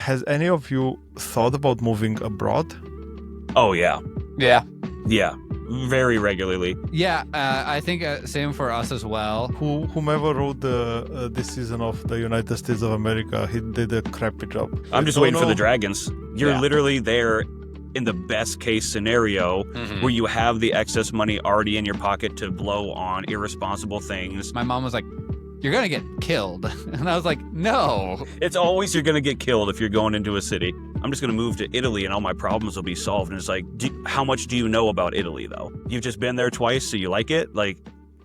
Has any of you thought about moving abroad? Oh, yeah. Yeah. Yeah. Very regularly. Yeah, I think same for us as well. Whomever wrote this season of the United States of America, he did a crappy job. I'm just waiting for the dragons. You're literally there in the best case scenario where you have the excess money already in your pocket to blow on irresponsible things. My mom was like, "You're going to get killed." And I was like, no. It's always you're going to get killed if you're going into a city. I'm just going to move to Italy and all my problems will be solved. And it's like, how much do you know about Italy, though? You've just been there twice, so you like it? Like,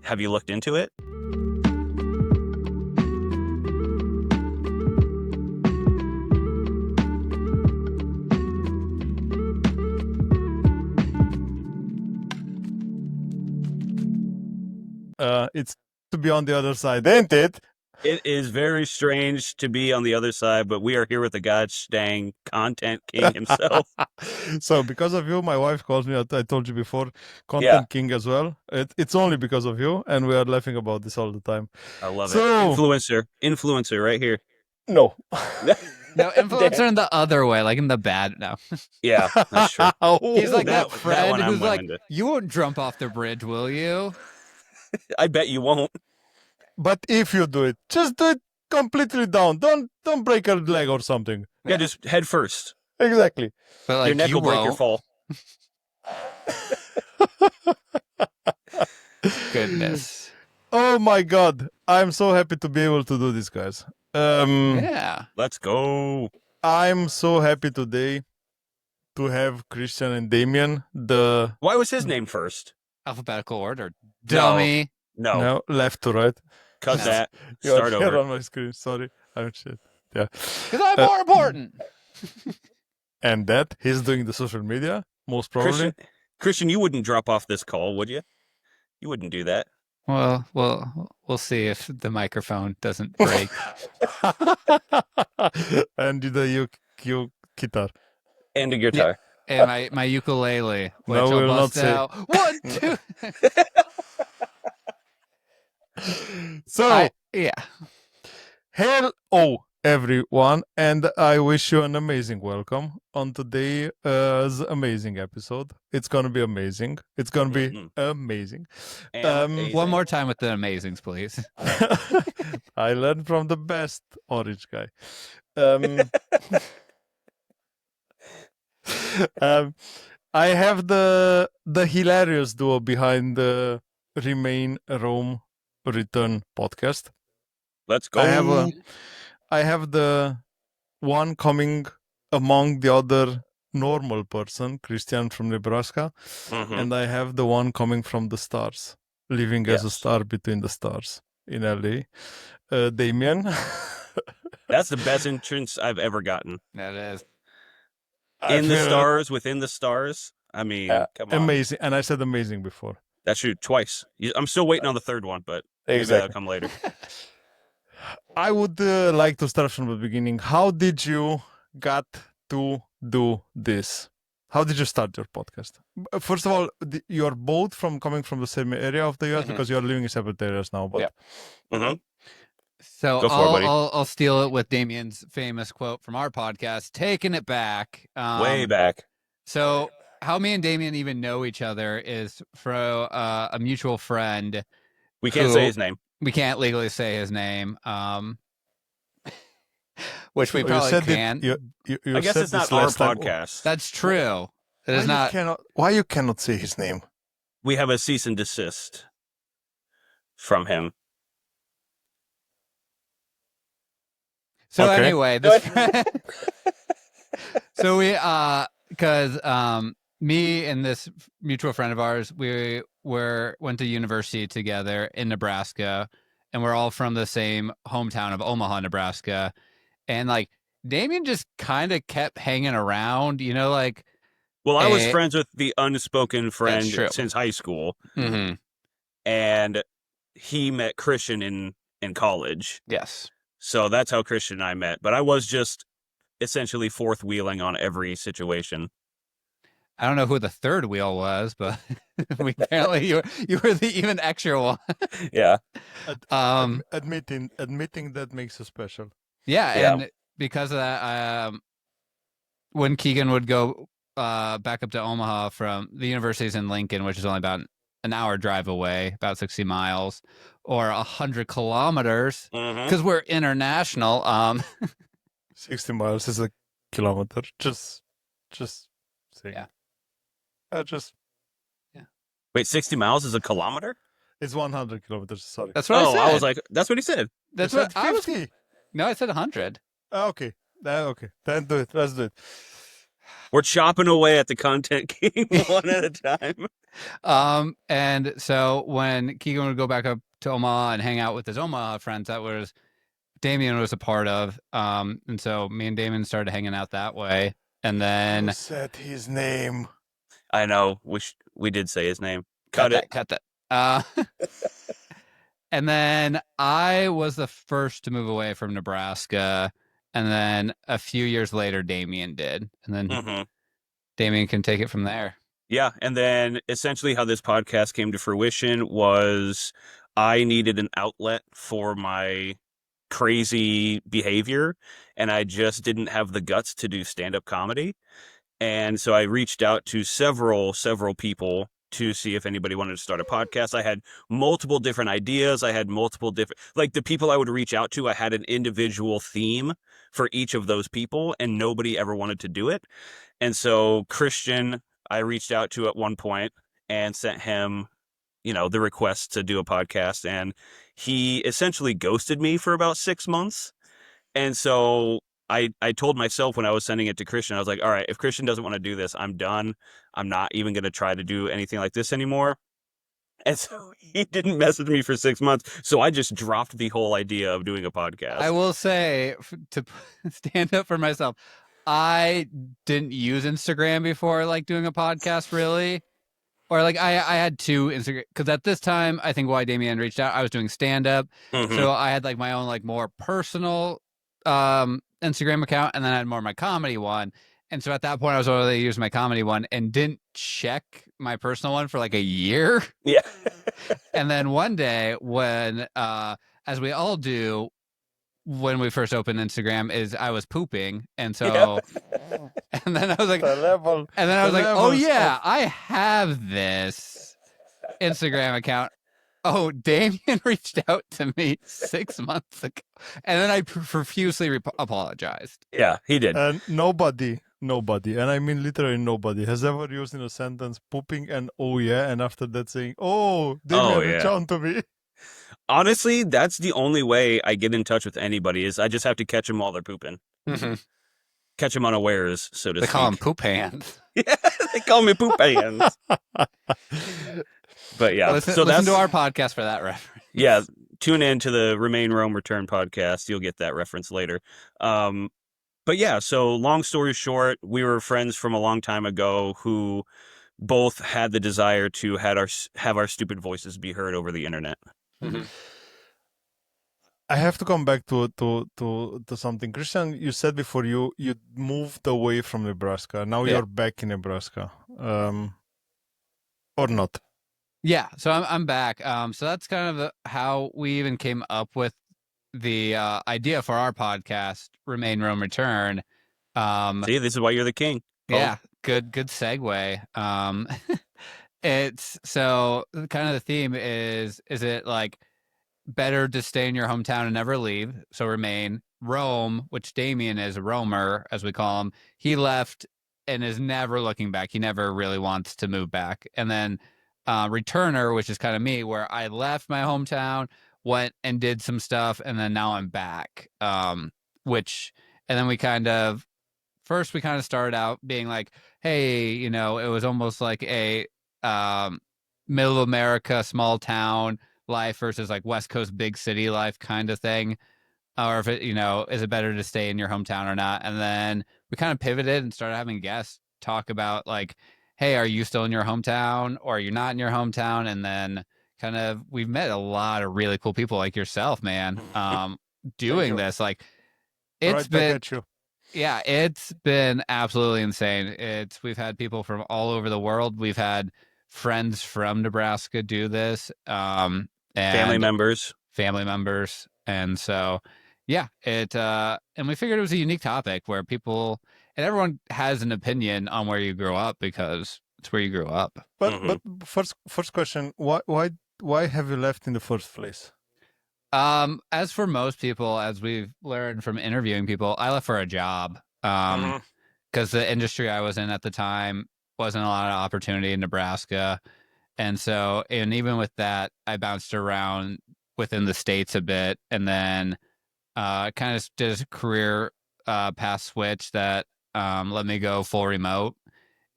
have you looked into it? It's to be on the other side, ain't it? It is very strange to be on the other side, but we are here with the gosh dang content king himself. So because of you, my wife calls me, I told you before, content king as well. It's only because of you, and we are laughing about this all the time. I love it. Influencer right here. No. No, influencer in the other way, like in the bad. No. Yeah, that's true. He's like that friend who's like, into. "You won't jump off the bridge, will you?" I bet you won't. But if you do it, just do it completely down. Don't break a leg or something. Yeah, just head first. Exactly. But like, your neck will break your fall. Goodness. Oh my God. I'm so happy to be able to do this, guys. Yeah. Let's go. I'm so happy today to have Christian and Damien. Why was his name first? Alphabetical order. Dummy. No. Left to right. Cut that. You're Start over. on my screen. Sorry. I'm shit. Yeah. Because I'm more important. And that he's doing the social media, most probably. Christian, you wouldn't drop off this call, would you? You wouldn't do that. Well, we'll see if the microphone doesn't break. And the guitar. And a guitar. Yeah. And my ukulele, which No, I'll we'll bust not say. out. 1, 2. So, yeah. hello everyone, and I wish you an amazing welcome on today's amazing episode. It's gonna be amazing. It's gonna be amazing. One more time with the amazings, please. I learned from the best orange guy. I have the hilarious duo behind the Remain Rome Return podcast. Let's go. I have the one coming among the other normal person, Christian from Nebraska, and I have the one coming from the stars, living as a star between the stars in LA. Damien. That's the best entrance I've ever gotten. That is. In the stars, within the stars. I mean, come on. Amazing. And I said amazing before. That's true, twice. I'm still waiting on the third one, but maybe that'll come later. I would like to start from the beginning. How did you got to do this? How did you start your podcast? First of all, you're both coming from the same area of the US because you're living in separate areas now. But So Go for it, buddy. I'll steal it with Damien's famous quote from our podcast, taking it back. Way back. So how me and Damien even know each other is from a mutual friend. We can't say his name. We can't legally say his name, which we probably can. I guess it's not our podcast. That's true. It is not. Why you cannot say his name? We have a cease and desist from him. So anyway, this so we because me and this mutual friend of ours, we went to university together in Nebraska, and we're all from the same hometown of Omaha, Nebraska. And like Damien just kind of kept hanging around, like. Well, I was friends with the unspoken friend since high school, and he met Christian in college. Yes. So that's how Christian and I met. But I was just essentially fourth wheeling on every situation. I don't know who the third wheel was, but apparently you were the even extra one. Yeah. Admitting that makes you special. Yeah, and because of that, when Keegan would go back up to Omaha from the university's in Lincoln, which is only about an hour drive away, about 60 miles or 100 kilometers, because we're international. 60 miles is a kilometer. Just saying. Yeah. Wait, 60 miles is a kilometer? It's 100 kilometers. Sorry. That's what I said. I was like, that's what he said. That's You what said I was. 50. No, I said 100. Okay. Okay. Then do it. Let's do it. We're chopping away at the content king one at a time. And so when Keegan would go back up to Omaha and hang out with his Omaha friends, that was Damien was a part of. And so me and Damien started hanging out that way. And then Who said his name? I know. We did say his name. Cut it. Cut that. And then I was the first to move away from Nebraska. And then a few years later, Damien did. And then Damien can take it from there. Yeah. And then essentially how this podcast came to fruition was I needed an outlet for my crazy behavior. And I just didn't have the guts to do stand-up comedy. And so I reached out to several people to see if anybody wanted to start a podcast. I had multiple different ideas. I had multiple different, like the people I would reach out to, I had an individual theme for each of those people, and nobody ever wanted to do it. And so Christian, I reached out to at one point and sent him, the request to do a podcast. And he essentially ghosted me for about 6 months. And so I told myself when I was sending it to Christian, I was like, all right, if Christian doesn't want to do this, I'm done. I'm not even going to try to do anything like this anymore. And so he didn't message me for 6 months. So I just dropped the whole idea of doing a podcast. I will say, to stand up for myself, I didn't use Instagram before, like, doing a podcast, really. Or, like, I had two Instagram, because at this time, I think why Damien reached out, I was doing stand-up. So I had, like, my own, like, more personal Instagram account, and then I had more of my comedy one. And so at that point, I was only using my comedy one and didn't check my personal one for like a year. Yeah. And then one day when, as we all do, when we first opened Instagram, is I was pooping. And so, and then I was like, oh yeah, I have this Instagram account. Oh, Damien reached out to me 6 months ago, and then I profusely apologized. Yeah, he did. And nobody, and I mean literally nobody, has ever used in a sentence pooping and oh yeah, and after that saying, oh, Damien reached out to me. Honestly, that's the only way I get in touch with anybody is I just have to catch them while they're pooping. Catch them unawares, so to speak. They call them poop hands. Yeah, they call me poop hands. But yeah, listen to our podcast for that reference. Yeah, tune in to the Remain, Roam, Return podcast. You'll get that reference later. But yeah, so long story short, we were friends from a long time ago who both had the desire to have our stupid voices be heard over the internet. I have to come back to something. Christian, you said before you moved away from Nebraska. Now you're back in Nebraska, or not? Yeah, so I'm back. So that's kind of how we even came up with the idea for our podcast, Remain, Roam, Return. See, this is why you're the king. Yeah, good segue. It's so kind of the theme is it like better to stay in your hometown and never leave? So remain. Roam, which Damien is a roamer, as we call him. He left and is never looking back. He never really wants to move back. And then returner, which is kind of me, where I left my hometown, went and did some stuff, and then now I'm back. And then we kind of started out being like, hey, it was almost like a middle America, small town life versus like West Coast big city life kind of thing. Or if it, is it better to stay in your hometown or not? And then we kind of pivoted and started having guests talk about like, hey, are you still in your hometown or are you not in your hometown? And then kind of we've met a lot of really cool people like yourself, man, doing this. Like it's been absolutely insane. We've had people from all over the world. We've had friends from Nebraska do this. And family members. And so Yeah, and we figured it was a unique topic where people and everyone has an opinion on where you grow up because it's where you grew up. But first question, why have you left in the first place? As for most people, as we've learned from interviewing people, I left for a job. Because the industry I was in at the time wasn't a lot of opportunity in Nebraska. And so, and even with that, I bounced around within the states a bit, and then kind of did a career path switch that let me go full remote.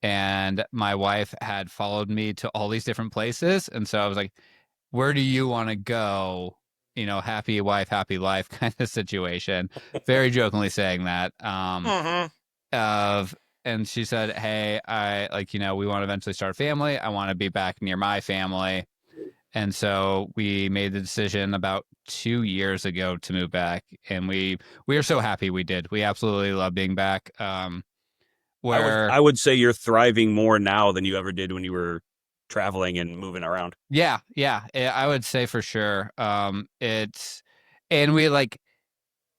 And my wife had followed me to all these different places, and so I was like, "Where do you want to go?" You know, happy wife, happy life kind of situation. Very jokingly saying that. Of and she said, "Hey, I like, you know, we want to eventually start a family. I want to be back near my family." And so we made the decision about 2 years ago to move back, and we are so happy we did. We absolutely love being back. I would say you're thriving more now than you ever did when you were traveling and moving around. Yeah, I would say for sure. It's and we like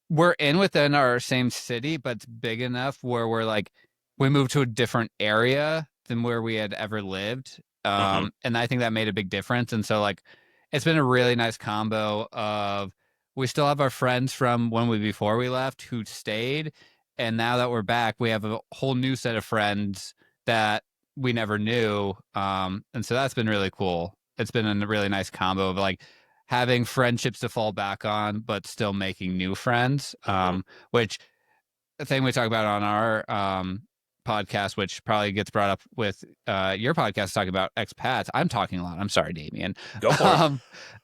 we're in within our same city, but it's big enough where we're like we moved to a different area than where we had ever lived. And I think that made a big difference. And so like it's been a really nice combo of we still have our friends from before we left who stayed. And now that we're back, we have a whole new set of friends that we never knew. And so that's been really cool. It's been a really nice combo of like having friendships to fall back on, but still making new friends. Which the thing we talk about on our podcast, which probably gets brought up with your podcast talking about expats. I'm talking a lot. I'm sorry, Damien. Go for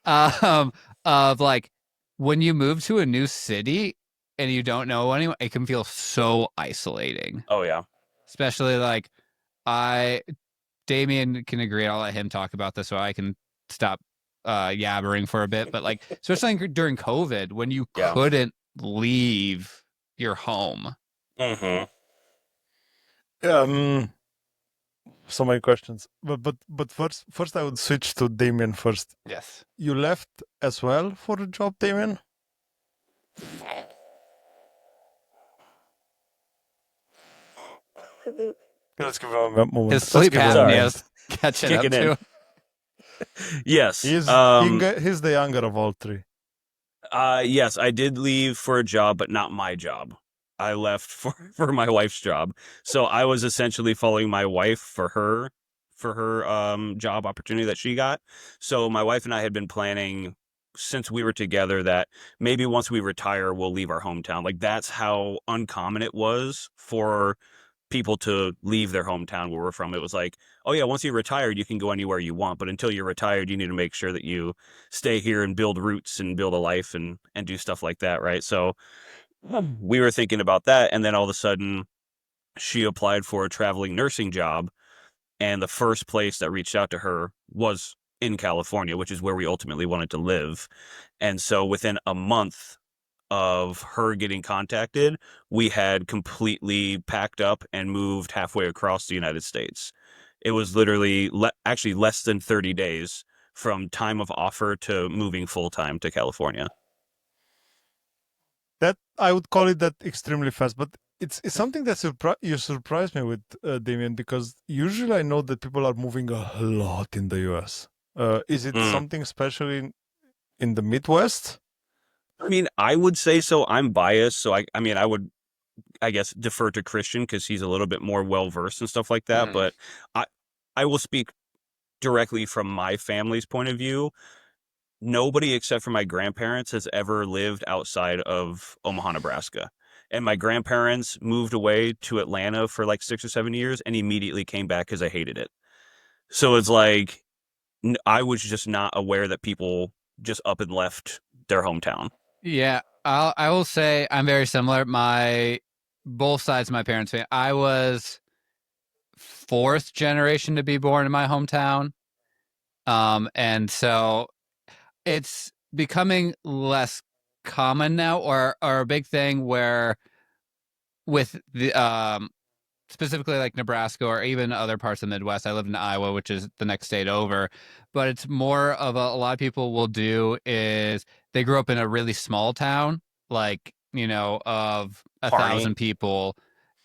it. Of like when you move to a new city and you don't know anyone, it can feel so isolating. Oh yeah. Especially like Damien can agree. I'll let him talk about this so I can stop yabbering for a bit. But like, especially during COVID when you couldn't leave your home. So many questions, but first I would switch to Damien first. Yes. You left as well for a job, Damien? Let's give him a moment. His sleep apnea catching up to him. Yes. He's the younger of all three. Yes, I did leave for a job, but not my job. I left for my wife's job. So I was essentially following my wife for her job opportunity that she got. So my wife and I had been planning since we were together that maybe once we retire, we'll leave our hometown. Like that's how uncommon it was for people to leave their hometown where we're from. It was like, oh yeah, once you're retired, you can go anywhere you want. But until you're retired, you need to make sure that you stay here and build roots and build a life and do stuff like that. Right. So we were thinking about that. And then all of a sudden she applied for a traveling nursing job. And the first place that reached out to her was in California, which is where we ultimately wanted to live. And so within a month of her getting contacted, we had completely packed up and moved halfway across the United States. It was literally actually less than 30 days from time of offer to moving full-time to California. That I would call it that extremely fast, but it's something that you surprised me with, Damien, because usually I know that people are moving a lot in the US. Is it something special in the Midwest? I mean, I would say so. I'm biased, so I mean, I would, I guess, defer to Christian because he's a little bit more well-versed and stuff like that. But I will speak directly from my family's point of view. Nobody except for my grandparents has ever lived outside of Omaha, Nebraska. And my grandparents moved away to Atlanta for like 6 or 7 years and immediately came back because I hated it. So it's like, I was just not aware that people just up and left their hometown. Yeah, I will say I'm very similar. Both sides of my parents' family. I was fourth generation to be born in my hometown, and so it's becoming less common now, or a big thing where with the specifically like Nebraska or even other parts of the Midwest. I live in Iowa, which is the next state over, but it's more of a lot of people will do is they grew up in a really small town like, of Party. 1,000 people.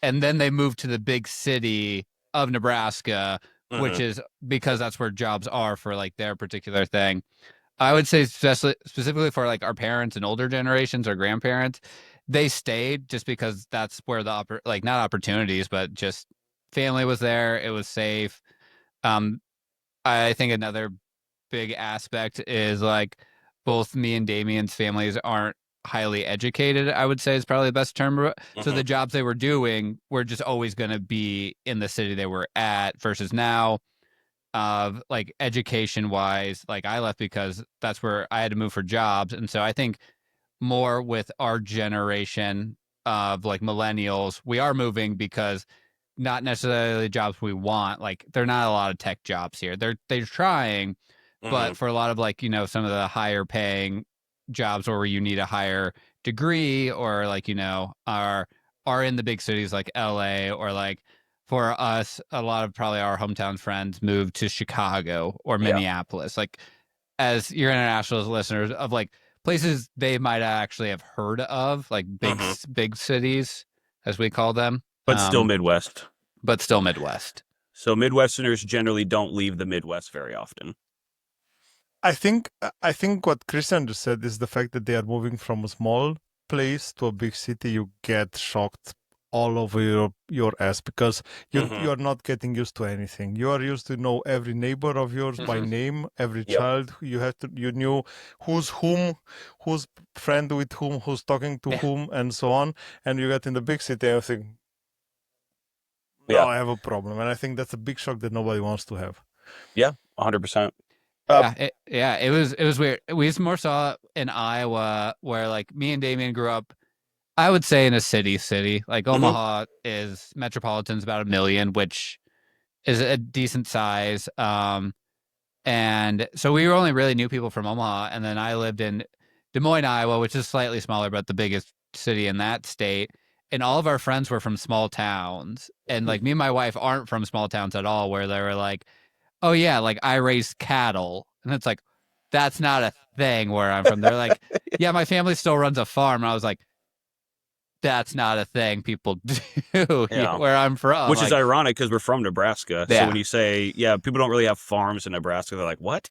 And then they moved to the big city of Nebraska, which is because that's where jobs are for like their particular thing. I would say specifically for like our parents and older generations or grandparents, they stayed just because that's where the not opportunities, but just family was there. It was safe. I think another big aspect is like both me and Damien's families aren't highly educated, I would say is probably the best term. So the jobs they were doing were just always going to be in the city they were at versus now of like education wise, like I left because that's where I had to move for jobs. And so I think more with our generation of like millennials, we are moving because not necessarily the jobs we want. Like there are not a lot of tech jobs here. They're trying, but for a lot of like, some of the higher paying jobs where you need a higher degree or like, are in the big cities like LA or like for us, a lot of probably our hometown friends moved to Chicago or Minneapolis. Like as your international listeners of like places they might actually have heard of, like big cities as we call them. But still Midwest. But still Midwest. So Midwesterners generally don't leave the Midwest very often. I think what Christian just said is the fact that they are moving from a small place to a big city. You get shocked all over your ass because you are not getting used to anything. You are used to know every neighbor of yours by name, every child. You knew who's friend with whom, who's talking to whom, and so on. And you get in the big city and you think, no, I have a problem. And I think that's a big shock that nobody wants to have. Yeah, 100%. It was weird. We more saw it in Iowa where like me and Damien grew up, I would say in a city. Like Omaha is metropolitan's about 1 million, which is a decent size. And so we only really knew people from Omaha. And then I lived in Des Moines, Iowa, which is slightly smaller, but the biggest city in that state. And all of our friends were from small towns. And like me and my wife aren't from small towns at all, where they were like, oh yeah, like I raise cattle. And it's like, that's not a thing where I'm from. They're like, yeah, my family still runs a farm. And I was like, that's not a thing people do where I'm from. Which is ironic because we're from Nebraska. So when you say, people don't really have farms in Nebraska, they're like, what?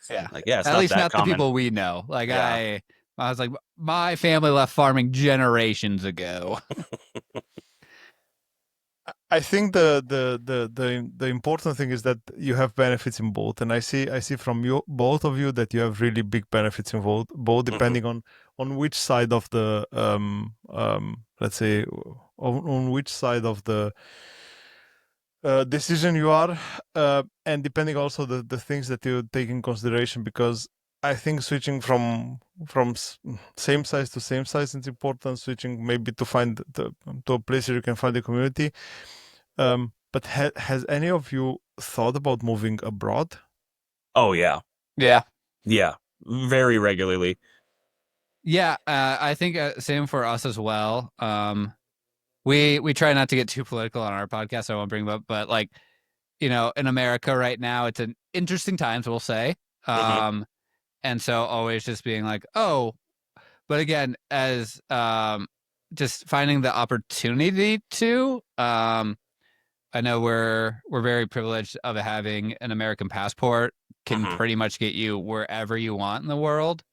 Yeah. Like, it's at not least that not common. the people we know. Like I was like, my family left farming generations ago. I think the important thing is that you have benefits in both, and I see from both of you that you have really big benefits in both depending on which side of the let's say on which side of the decision you are, and depending also the things that you take in consideration, because I think switching from same size to same size is important. Switching maybe to find to a place where you can find the community. But has any of you thought about moving abroad? Oh yeah, very regularly. Yeah, I think same for us as well. We try not to get too political on our podcast, so I won't bring them up. But like, in America right now, it's an interesting times, we'll say. And so always just being like, oh, but again, as just finding the opportunity to. I know we're very privileged of having an American passport. Can pretty much get you wherever you want in the world.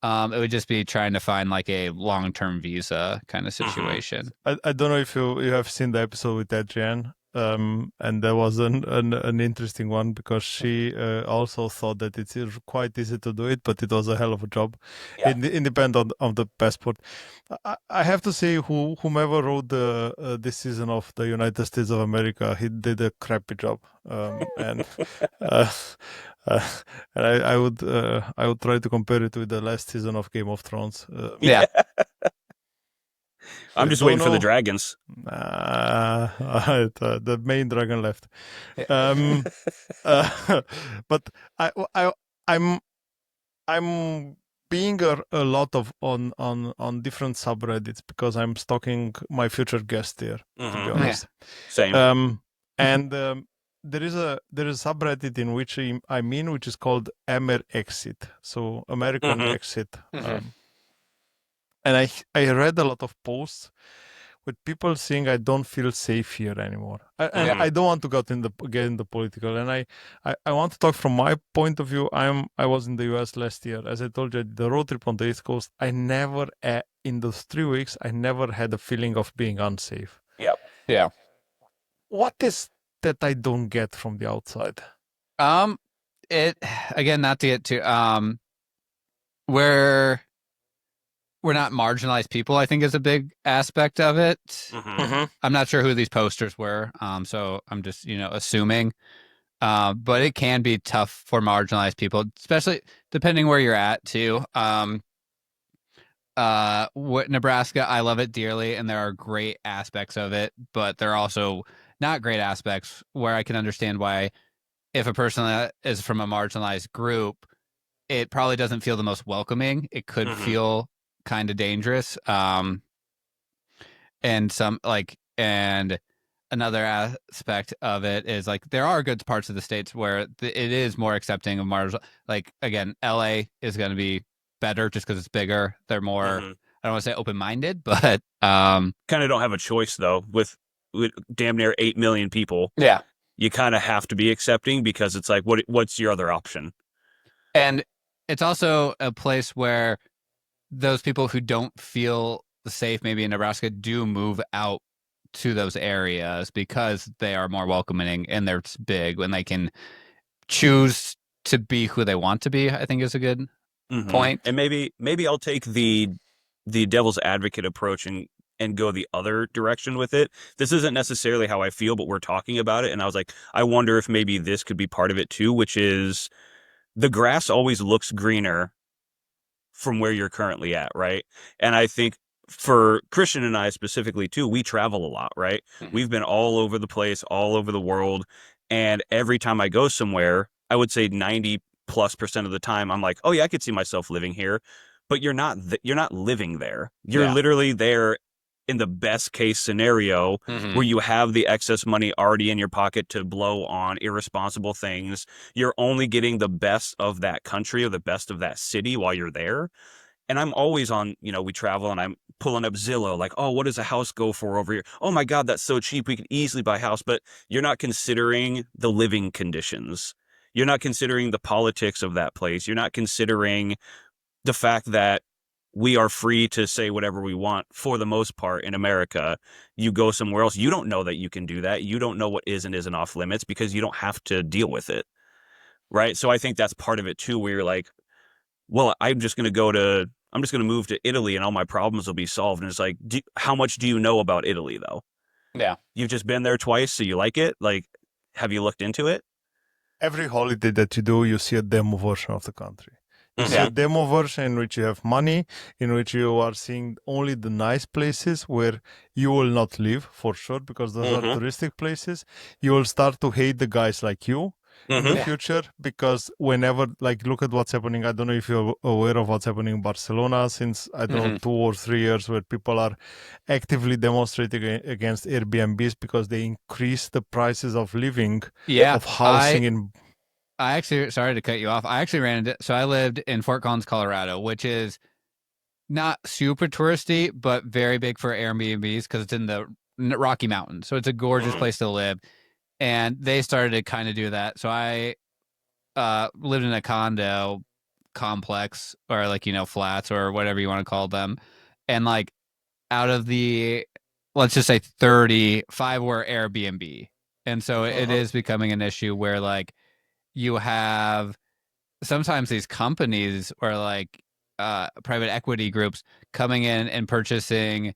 It would just be trying to find like a long-term visa kind of situation. I don't know if you have seen the episode with Adrienne, and there was an interesting one because she also thought that it's quite easy to do it, but it was a hell of a job, independent of the passport. I have to say, whomever wrote this season of the United States of America, he did a crappy job, and. And I would try to compare it with the last season of Game of Thrones. I'm just waiting for the dragons. The main dragon left. But I'm being a lot of on different subreddits because I'm stalking my future guest there. To be honest, same. And there is a subreddit in which I'm in, which is called Amer Exit, so American Exit. And I read a lot of posts with people saying I don't feel safe here anymore. And I don't want to get into political. And I want to talk from my point of view. I was in the US last year. As I told you, the road trip on the East Coast, I never in those 3 weeks, I never had a feeling of being unsafe. Yep. Yeah. What is that I don't get from the outside? It again, not to get to we're not marginalized people, I think, is a big aspect of it. I'm not sure who these posters were, so I'm just assuming. But it can be tough for marginalized people, especially depending where you're at too. Nebraska, I love it dearly, and there are great aspects of it, but there are also not great aspects where I can understand why, if a person is from a marginalized group, it probably doesn't feel the most welcoming. It could feel kind of dangerous. And another aspect of it is like there are good parts of the states where it is more accepting of marginal. Like again, LA is going to be better just because it's bigger. They're more I don't want to say open-minded, but kind of don't have a choice though with damn near 8 million people. Yeah, you kind of have to be accepting because it's like what's your other option? And it's also a place where those people who don't feel safe maybe in Nebraska do move out to those areas because they are more welcoming and they're big when they can choose to be who they want to be, I think is a good point. And maybe I'll take the devil's advocate approach and go the other direction with it. This isn't necessarily how I feel, but we're talking about it. And I was like, I wonder if maybe this could be part of it too, which is the grass always looks greener from where you're currently at, right? And I think for Christian and I specifically too, we travel a lot, right? We've been all over the place, all over the world. And every time I go somewhere, I would say 90+% of the time, I'm like, oh yeah, I could see myself living here. But you're not living there. You're literally there in the best case scenario where you have the excess money already in your pocket to blow on irresponsible things. You're only getting the best of that country or the best of that city while you're there. And I'm always on, we travel and I'm pulling up Zillow, like, oh, what does a house go for over here? Oh my God, that's so cheap. We could easily buy a house. But you're not considering the living conditions. You're not considering the politics of that place. You're not considering the fact that we are free to say whatever we want for the most part in America. You go somewhere else, you don't know that you can do that. You don't know what is and isn't off limits because you don't have to deal with it. Right. So I think that's part of it too, where you're like, well, I'm just going to move to Italy and all my problems will be solved. And it's like, how much do you know about Italy though? Yeah. You've just been there twice. So you like it? Like, have you looked into it? Every holiday that you do, you see a demo version of the country. You see a demo version in which you have money, in which you are seeing only the nice places where you will not live for sure, because those are touristic places. You will start to hate the guys like you in the future, because whenever, like, look at what's happening. I don't know if you're aware of what's happening in Barcelona since, I don't know, 2 or 3 years, where people are actively demonstrating against Airbnbs because they increase the prices of living, of housing I actually, sorry to cut you off. I actually ran into, so I lived in Fort Collins, Colorado, which is not super touristy, but very big for Airbnbs because it's in the Rocky Mountains. So it's a gorgeous place to live. And they started to kind of do that. So I lived in a condo complex, or like, flats or whatever you want to call them. And like out of the, let's just say 35 were Airbnb. And so it is becoming an issue where like, you have sometimes these companies or like private equity groups coming in and purchasing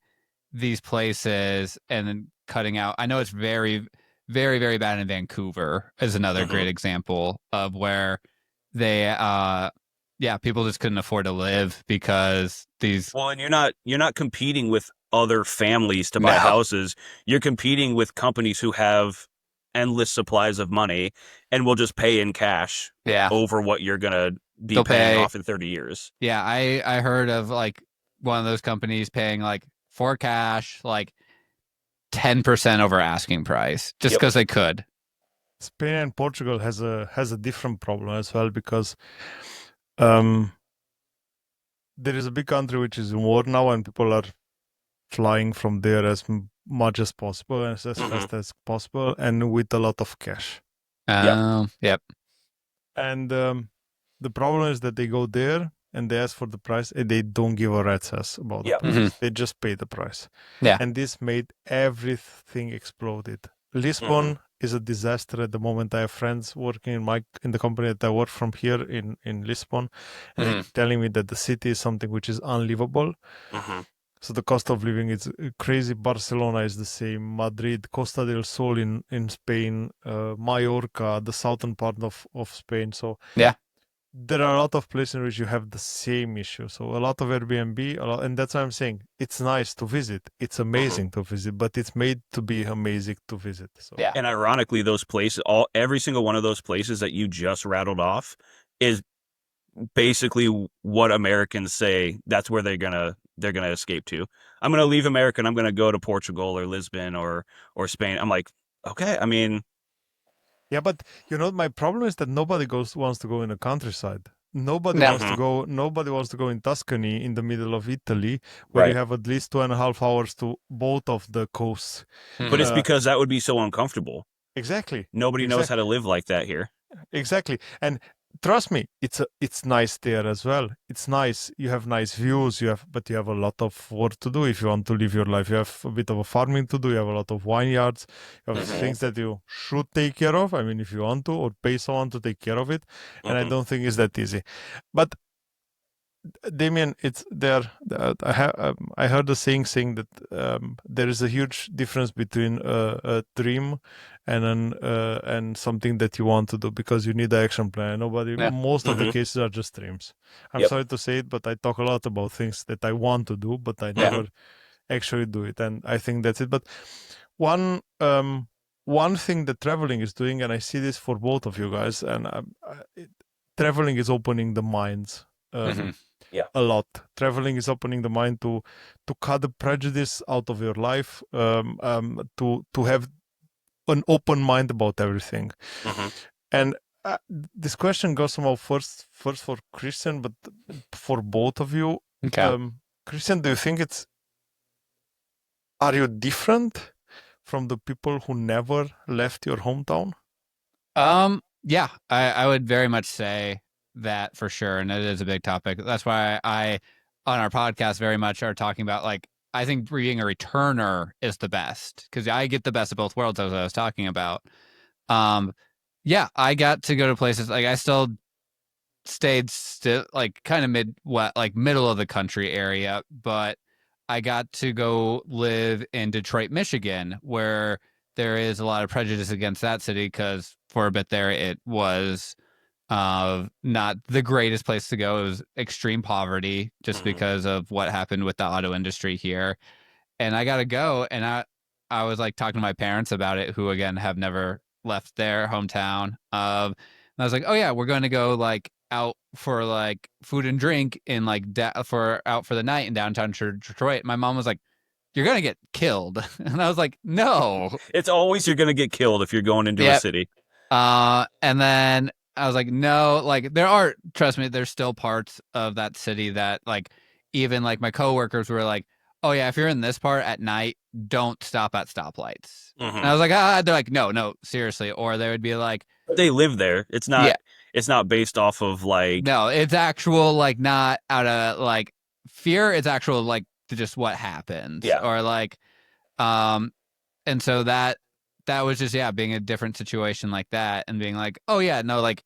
these places and then cutting out. I know it's very, very, very bad in Vancouver is another great example of where they, people just couldn't afford to live because these. Well, and you're not competing with other families to buy houses. You're competing with companies who have endless supplies of money and will just pay in cash over what you're gonna be paying off in 30 years. Yeah, I heard of like one of those companies paying like for cash like 10% over asking price just because they could. Spain and Portugal has a different problem as well, because there is a big country which is in war now, and people are flying from there as much as possible, as fast as possible, and with a lot of cash. Yep. And the problem is that they go there and they ask for the price, and they don't give a rat's ass about the price. They just pay the price. Yeah. And this made everything exploded. Lisbon is a disaster at the moment. I have friends working in the company that I work from here in Lisbon, and they're telling me that the city is something which is unlivable. So the cost of living is crazy. Barcelona is the same. Madrid, Costa del Sol in Spain, Mallorca, the southern part of Spain. So yeah, there are a lot of places in which you have the same issue. So a lot of Airbnb, and that's why I'm saying it's nice to visit. It's amazing to visit, but it's made to be amazing to visit. So. Yeah. And ironically, those places, every single one of those places that you just rattled off, is basically what Americans say. That's where they're gonna escape to. I'm gonna leave America and I'm gonna go to Portugal or Lisbon or Spain. I'm like, okay. I mean. Yeah, but my problem is that nobody wants to go in the countryside. Nobody wants to go. Nobody wants to go in Tuscany in the middle of Italy, where you have at least 2.5 hours to both of the coasts. But it's because that would be so uncomfortable. Exactly. Nobody knows how to live like that here. Exactly. And trust me, it's nice there as well. It's nice. You have nice views. But you have a lot of work to do if you want to live your life. You have a bit of a farming to do. You have a lot of vineyards. You have things that you should take care of. I mean, if you want to, or pay someone to take care of it. And I don't think it's that easy. But Damien, it's there. I heard the saying that there is a huge difference between a dream and something that you want to do, because you need an action plan. Most of the cases are just dreams. I'm sorry to say it, but I talk a lot about things that I want to do, but I never actually do it. And I think that's it. But one thing that traveling is doing, and I see this for both of you guys, and traveling is opening the minds. A lot. Traveling is opening the mind to cut the prejudice out of your life, to have an open mind about everything. And this question goes somehow first for Christian, but for both of you. Okay. Christian, do you think are you different from the people who never left your hometown? Yeah, I would very much say that for sure, and it is a big topic. That's why I on our podcast very much are talking about, like, I think being a returner is the best, because I get the best of both worlds, as I was talking about. Yeah, I got to go to places, like, I still stayed like kind of middle of the country area, but I got to go live in Detroit, Michigan, where there is a lot of prejudice against that city, because for a bit there it was not the greatest place to go. It was extreme poverty, just because of what happened with the auto industry here. And I got to go, and I was like talking to my parents about it, who again have never left their hometown. And I was like, oh yeah, we're going to go like out for like food and drink in like out for the night in downtown Detroit. My mom was like, you're going to get killed. And I was like, no. It's always you're going to get killed if you're going into a city. And then I was like, no, like trust me, there's still parts of that city that, like, even like my coworkers were like, oh yeah, if you're in this part at night, don't stop at stoplights. And I was like, they're like, no, seriously. Or they would be like, they live there. It's not, it's not based off of like, no, it's actual, like, not out of like fear. It's actual, like, just what happens. Or like, and so that was just, being a different situation like that, and being like, oh yeah, no, like,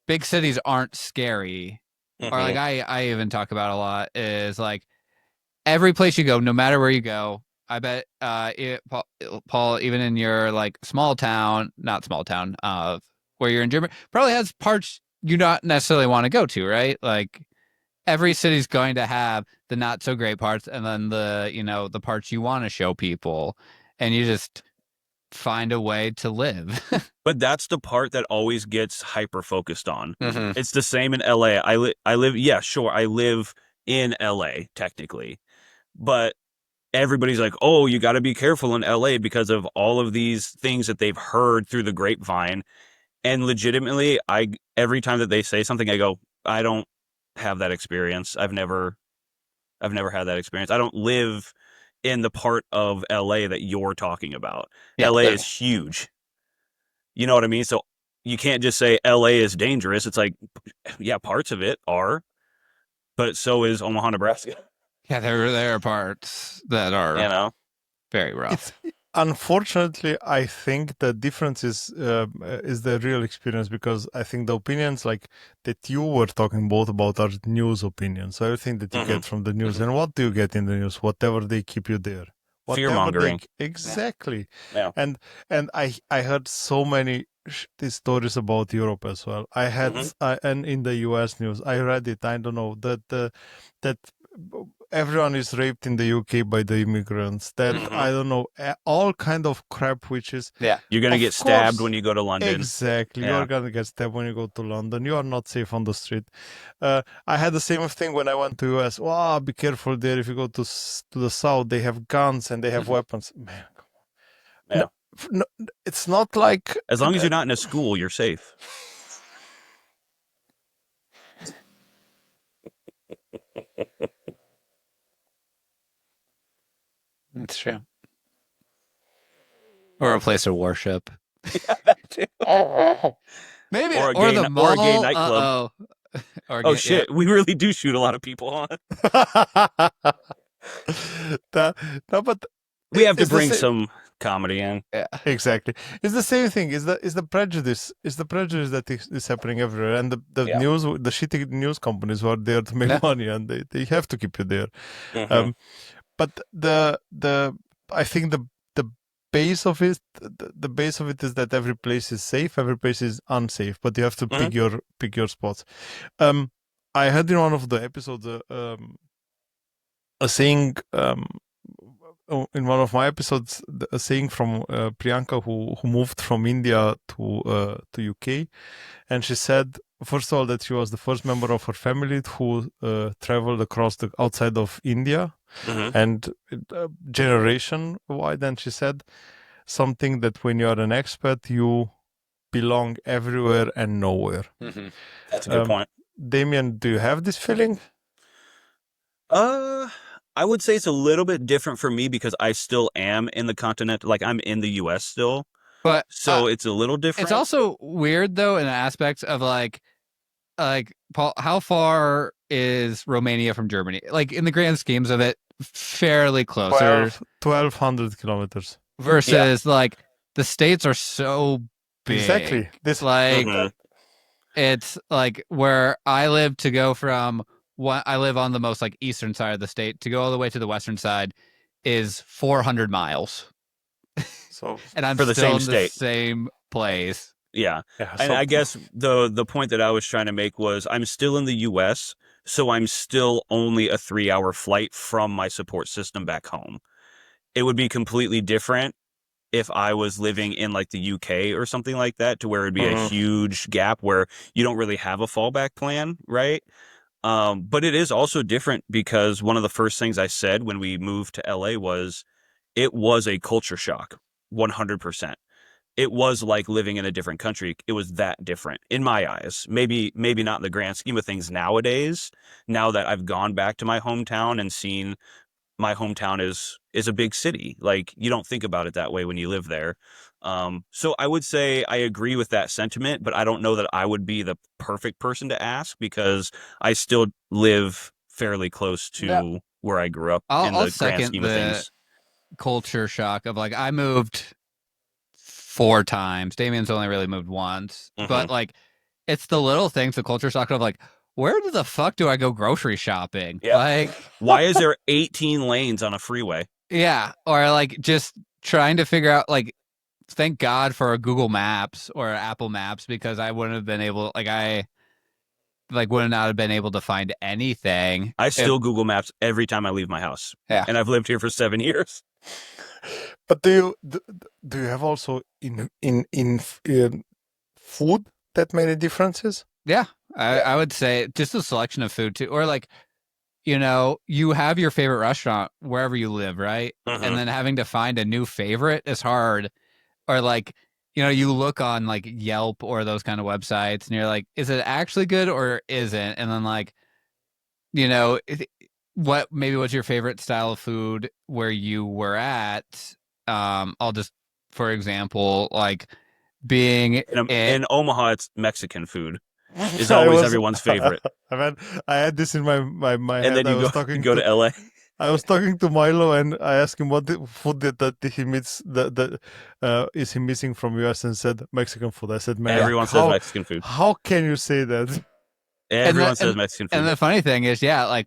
big cities aren't scary. Or like I even talk about a lot is like, every place you go, no matter where you go, I bet Paul, even in your like not small town where you're in Germany, probably has parts you not necessarily want to go to, right? Like, every city's going to have the not so great parts, and then the parts you want to show people, and you just find a way to live. But that's the part that always gets hyper focused on. It's the same in LA. I live in LA technically, but everybody's like, oh, you got to be careful in LA because of all of these things that they've heard through the grapevine. And legitimately, every time that they say something, I go, I don't have that experience. I've never had that experience. I don't live in the part of LA that you're talking about. Yeah, LA is huge. You know what I mean? So you can't just say LA is dangerous. It's like, yeah, parts of it are, but so is Omaha, Nebraska. Yeah, there are parts that are very rough. Unfortunately, I think the difference is the real experience, because I think the opinions like that you were talking both about are news opinions. So everything that you get from the news, and what do you get in the news? Whatever they keep you there. Fear mongering. Exactly. Yeah. And I heard so many these stories about Europe as well. I had and in the US news, I read it. I don't know that everyone is raped in the UK by the immigrants. That I don't know, all kind of crap, which is you're gonna get stabbed when you go to London. Exactly, you're gonna get stabbed when you go to London. You are not safe on the street. I had the same thing when I went to US. Wow, be careful there. If you go to the south, they have guns and they have weapons. Man, come on. No, it's not like as long as you're not in a school, you're safe. That's true. Or a place of worship. Yeah, that too. Maybe or the mall. Or a gay nightclub. Oh shit! We really do shoot a lot of people, huh? But we have to bring some comedy in. Yeah, exactly. It's the same thing. Is the prejudice? Is the prejudice that is happening everywhere, and the news, the shitty news companies who are there to make money, and they have to keep you there. But I think the base of it, the base of it is that every place is safe, every place is unsafe, but you have to pick your spots. I heard in one of the episodes a saying, in one of my episodes, a saying from Priyanka, who moved from India to UK, and she said, first of all, that she was the first member of her family who traveled across the outside of India, and generation wide. And she said something that when you are an expat, you belong everywhere and nowhere. That's a good point. Damien, do you have this feeling? I would say it's a little bit different for me because I still am in the continent. Like I'm in the US still. But so it's a little different. It's also weird though in aspects of like Paul, how far is Romania from Germany? Like in the grand schemes of it, fairly closer. 1,200 kilometers. Versus like the states are so big. Exactly. This like it's like where I live to go from I live on the most like eastern side of the state to go all the way to the western side is 400 miles. So and I'm for the still same in state. the same place. Yeah. And I guess the point that I was trying to make was I'm still in the US, so I'm still only a 3-hour flight from my support system back home. It would be completely different if I was living in like the UK or something like that, to where it'd be a huge gap where you don't really have a fallback plan, right? But it is also different because one of the first things I said when we moved to LA was it was a culture shock, 100%. It was like living in a different country. It was that different in my eyes. Maybe not in the grand scheme of things nowadays, now that I've gone back to my hometown and seen my hometown is a big city. Like you don't think about it that way when you live there. So I would say I agree with that sentiment, but I don't know that I would be the perfect person to ask because I still live fairly close to where I grew up in the grand scheme of things. Culture shock of like I moved 4 times. Damien's only really moved once, but like it's the little things, the culture shock of like, where the fuck do I go grocery shopping? Yeah. Like, why is there 18 lanes on a freeway? Yeah, or like just trying to figure out like, thank God for a Google Maps or Apple Maps because I wouldn't have been able would not have been able to find anything. I still Google Maps every time I leave my house. Yeah, and I've lived here for 7 years. But do you have also in food that many differences? Yeah, I would say just a selection of food too, or like, you know, you have your favorite restaurant wherever you live, right? And then having to find a new favorite is hard. Or like, you know, you look on like Yelp or those kind of websites and you're like, is it actually good or isn't? And then like you know, what maybe was your favorite style of food where you were at? I'll just, for example, like being in Omaha, it's Mexican food is I always was- everyone's favorite. I had this in my And head. then you go to LA. I was talking to Milo and I asked him what food that he meets is he missing from US, and said Mexican food. I said, man, Everyone says Mexican food. How can you say that? Everyone says Mexican food. And the funny thing is, yeah, like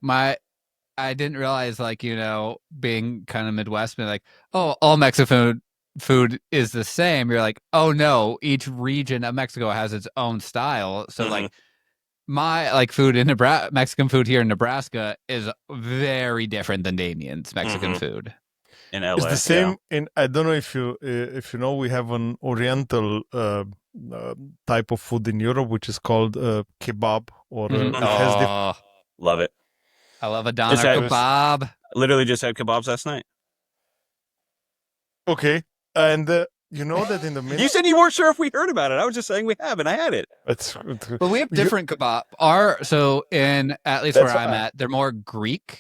I didn't realize, like, you know, being kind of Midwestern, like, oh, all Mexican food is the same. You're like, oh no, each region of Mexico has its own style. So like my like food in Nebraska, Mexican food here in Nebraska is very different than Damien's Mexican food. In LA, it's the same. I don't know if you know, we have an Oriental type of food in Europe which is called kebab, or love it. I love a doner kebab. Literally just had kebabs last night. Okay, and you know that in the middle. You said you weren't sure if we heard about it. I was just saying we have, and I had it. But we have different kebab. So in at least where I'm at, they're more Greek,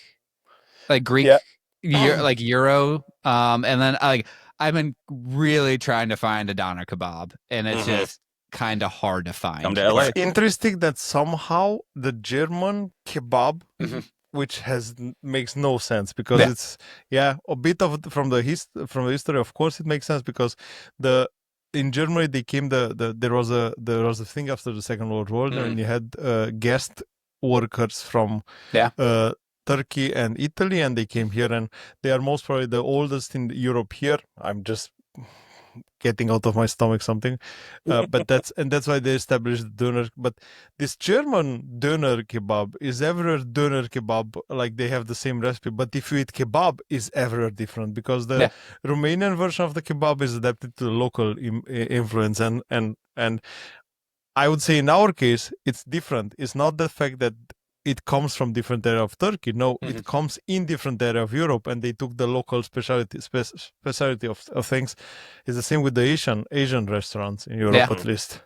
like Greek, like Euro. And then I've been really trying to find a doner kebab, and it's just kind of hard to find. Come to LA. It's interesting that somehow the German kebab, which makes no sense, because it's a bit of from the history. Of course, it makes sense because in Germany they came there was a thing after the Second World War, and you had guest workers from Turkey and Italy, and they came here, and they are most probably the oldest in Europe here. I'm just getting out of my stomach something, but that's why they established the doner. But this German doner kebab is everywhere doner kebab, like they have the same recipe, but if you eat kebab, is everywhere different, because the Romanian version of the kebab is adapted to the local influence, and I would say in our case it's different. It's not the fact that it comes from different area of Turkey. No, it comes in different area of Europe, and they took the local specialty of things. It's the same with the Asian restaurants in Europe, at least.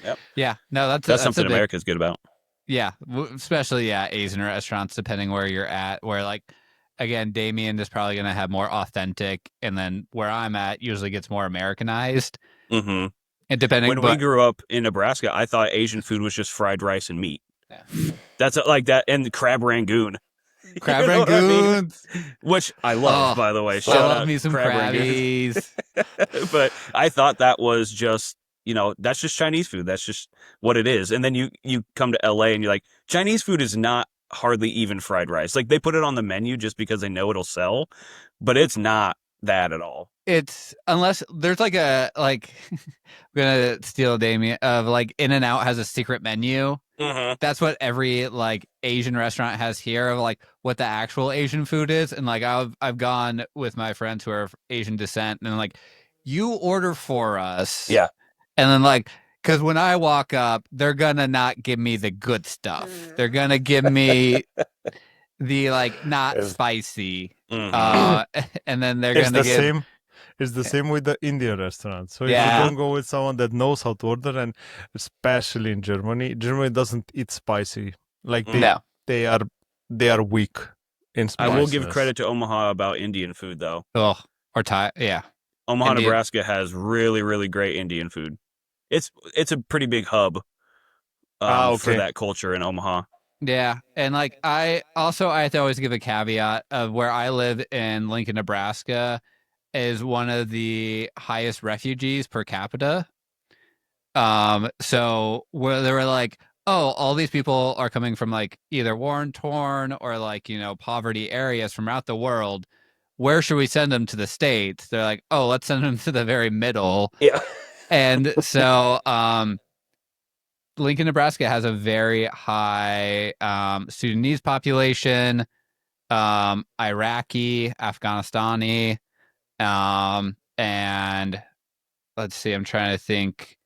Yep. Yeah. No, that's something America's good about. Yeah, especially Asian restaurants, depending where you're at. Where, like, again, Damien is probably going to have more authentic, and then where I'm at usually gets more Americanized. And depending, we grew up in Nebraska, I thought Asian food was just fried rice and meat. That's like that, and the crab rangoon. Crab rangoons, which I love, by the way. I love me some crabbies. But I thought that was just, that's just Chinese food. That's just what it is. And then you come to LA and you're like, Chinese food is not hardly even fried rice. Like, they put it on the menu just because they know it'll sell, but it's not that at all. It's, unless there's I'm gonna steal Damien of, like, In-N-Out has a secret menu. That's what every, like, Asian restaurant has here, of, like, what the actual Asian food is. And, like, I've gone with my friends who are of Asian descent, and, like, you order for us. Yeah. And then, like, because when I walk up, they're gonna not give me the good stuff. They're gonna give me the, like, not spicy. And then they're gonna give... It's the same with the Indian restaurants. So if you don't go with someone that knows how to order, and especially in Germany doesn't eat spicy. Like, they are weak in spiciness. I will give credit to Omaha about Indian food, though. Or Thai, Omaha, Indian. Nebraska has really, really great Indian food. It's a pretty big hub for that culture in Omaha. Yeah, and, like, I have to always give a caveat of where I live in Lincoln, Nebraska, is one of the highest refugees per capita. So where they were like, oh, all these people are coming from, like, either war-torn or, like, poverty areas from out the world. Where should we send them? To the States? They're like, oh, let's send them to the very middle. Yeah. And so Lincoln, Nebraska has a very high Sudanese population, Iraqi, Afghanistani, and let's see, I'm trying to think,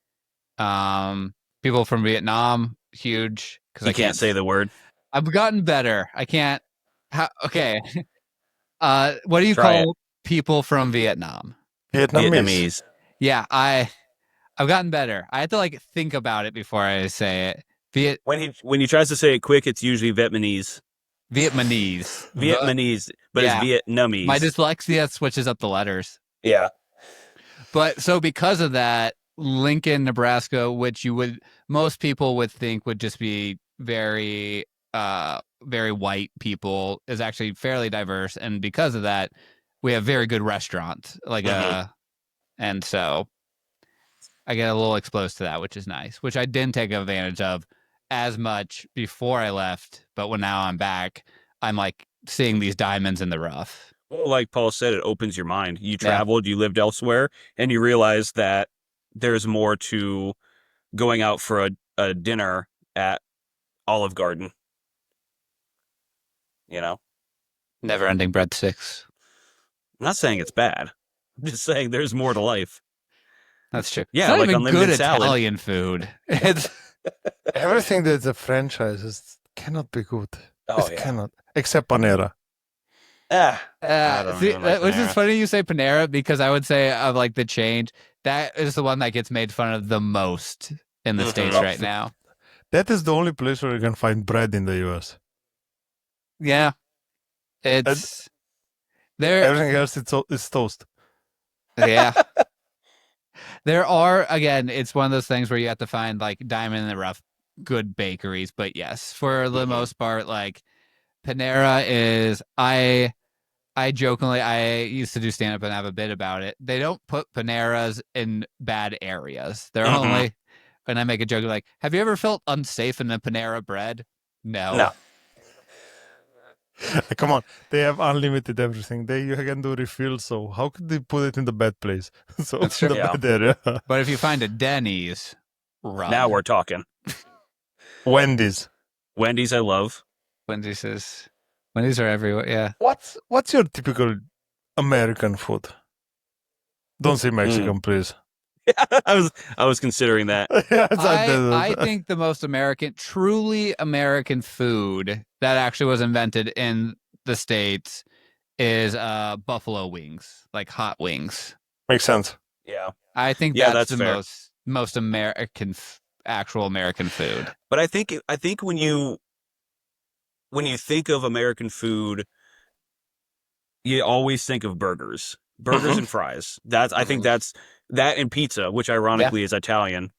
people from Vietnam, huge, because I can't say the word. I've gotten better. I can't. Okay. What do you call people from Vietnam? Vietnamese. Yeah, I've gotten better. I have to, like, think about it before I say it. When he tries to say it quick, it's usually Vietnamese. Vietnamese. Vietnamese, but Yeah. it's Vietnamese. My dyslexia switches up the letters. Yeah. But so because of that, Lincoln, Nebraska, which most people would think would just be very very white people, is actually fairly diverse, and because of that, we have very good restaurants. And so I get a little exposed to that, which is nice, which I didn't take advantage of as much before I left, but now I'm back, I'm like seeing these diamonds in the rough. Well, like Paul said, it opens your mind. You traveled, you lived elsewhere, and you realize that there's more to going out for a dinner at Olive Garden. You know? Never-ending breadsticks. I'm not saying it's bad. I'm just saying there's more to life. That's true. Yeah, it's not like even unlimited good salad. Italian food. It's Everything that's a franchise cannot be good. Oh, It cannot. Except Panera. I don't see, even like which is Panera. funny you say Panera, because I would say of like the change, that is the one that gets made fun of the most in the States right now. That is the only place where you can find bread in the US. Yeah. It's there. Everything else is toast. Yeah. There are, again, it's one of those things where you have to find like diamond in the rough good bakeries, but yes, for the most part, like Panera is, I jokingly, I used to do stand up and have a bit about it. They don't put Paneras in bad areas. They're only, and I make a joke like, have you ever felt unsafe in a Panera bread? No. Come on, they have unlimited everything. You can do refills, so how could they put it in the bad place? So That's true. the bad area. But if you find a Denny's, run. Now we're talking. Wendy's. Wendy's, I love. Wendy's are everywhere. Yeah. What's your typical American food? Don't say Mexican, please. I was considering that. I think the most truly American food that actually was invented in the States is buffalo wings, like hot wings. Makes sense. Yeah. I think that's the fair. most American, actual American food. But I think when you think of American food, you always think of burgers and fries. I think that's that, and pizza, which ironically is Italian.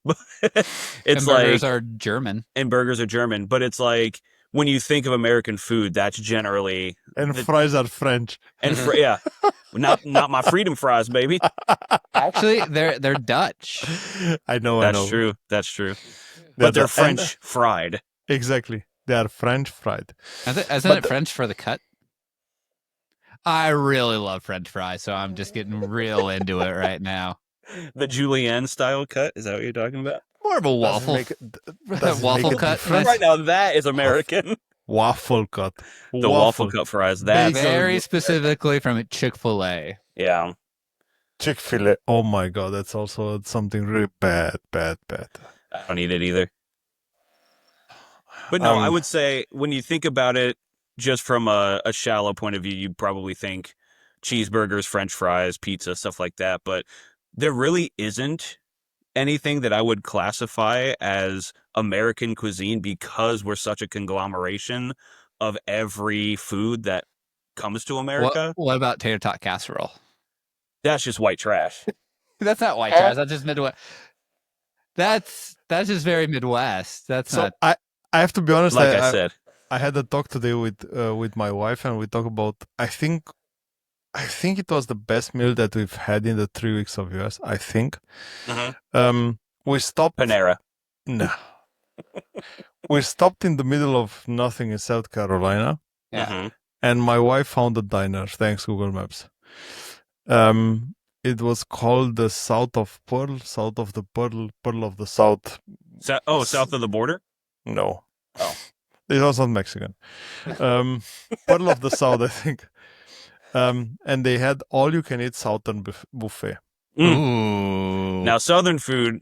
It's and burgers are German. And burgers are German, but it's like when you think of American food, that's generally fries are French. And not my freedom fries, baby. Actually, they're Dutch. I know. That's true. But they're French fried. Exactly. They are French fried. Isn't it French for the cut? I really love French fries, so I'm just getting real into it right now. The julienne style cut? Is that what you're talking about? More of a waffle. Waffle cut. Right now, that is American. Waffle cut. The waffle cut fries. That's very specifically from Chick-fil-A. Yeah. Chick-fil-A. Oh my God, that's also something really bad. I don't eat it either. But no, I would say when you think about it, just from a shallow point of view, you probably think cheeseburgers, French fries, pizza, stuff like that. But there really isn't anything that I would classify as American cuisine, because we're such a conglomeration of every food that comes to America. What about tater tot casserole? That's just white trash. That's not white trash. That's just Midwest. That's just very Midwest. That's not. I have to be honest. Like I said, I had a talk today with my wife, and we talk about. I think it was the best meal that we've had in the 3 weeks of US. I think. We stopped. Panera. No. We stopped in the middle of nothing in South Carolina. Yeah. And my wife found a diner, thanks Google Maps. It was called the South of the Pearl of the South. South of the border? No. Oh. It was not Mexican. Pearl of the South, I think. And they had all-you-can-eat Southern buffet. Ooh. Now, Southern food,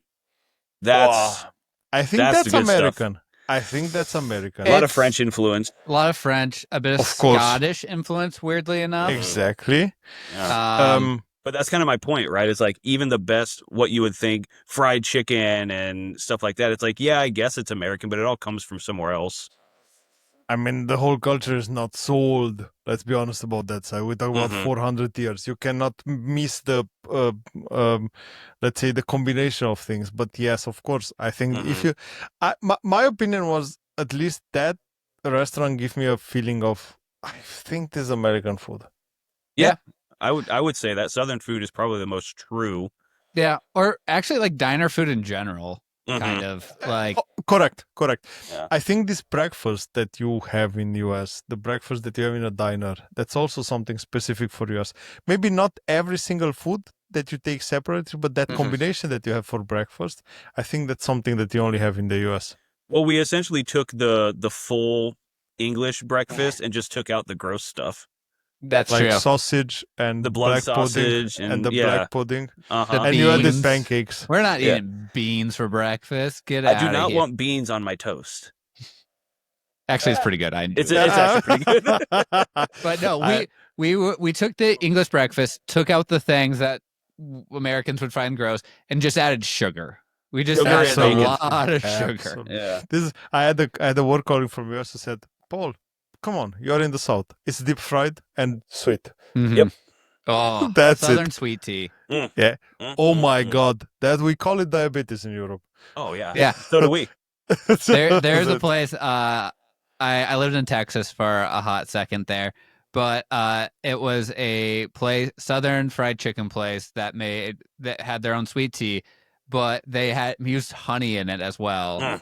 that's that's the good American. stuff. I think that's American. A lot of French influence. A lot of French, a bit of Scottish influence, weirdly enough. Exactly. Yeah. But that's kind of my point, right? It's like even the best, what you would think, fried chicken and stuff like that. It's like, yeah, I guess it's American, but it all comes from somewhere else. I mean, the whole culture is not so old. Let's be honest about that side. We talk about 400 years. You cannot miss the, let's say, the combination of things. But yes, of course, I think if you, my opinion was at least that restaurant give me a feeling of, I think this is American food. Yeah. I would say that Southern food is probably the most true. Yeah, or actually like diner food in general, kind of like. Correct. Yeah. I think this breakfast that you have in US, the breakfast that you have in a diner, that's also something specific for US. Maybe not every single food that you take separately, but that combination that you have for breakfast, I think that's something that you only have in the US. Well, we essentially took the full English breakfast and just took out the gross stuff. That's like true. sausage and The blood black sausage pudding and the black pudding. The And you added beans. pancakes. We're not eating beans for breakfast. Get out I do of not here. want beans on my toast. Actually, it's pretty good. It's actually pretty good. But no, we took the English breakfast, took out the things that Americans would find gross, and just added sugar. We just Sugar added and a bacon. lot of sugar. Absolutely. Yeah. This is, I had a work colleague from US who said, Paul, come on, you're in the South. It's deep fried and sweet. Yep. Oh, That's Southern it. sweet tea. Yeah. Oh my God. That we call it diabetes in Europe. Oh yeah. Yeah. So do we. There's a place. I lived in Texas for a hot second there, but it was a place, Southern fried chicken place that had their own sweet tea, but they had used honey in it as well,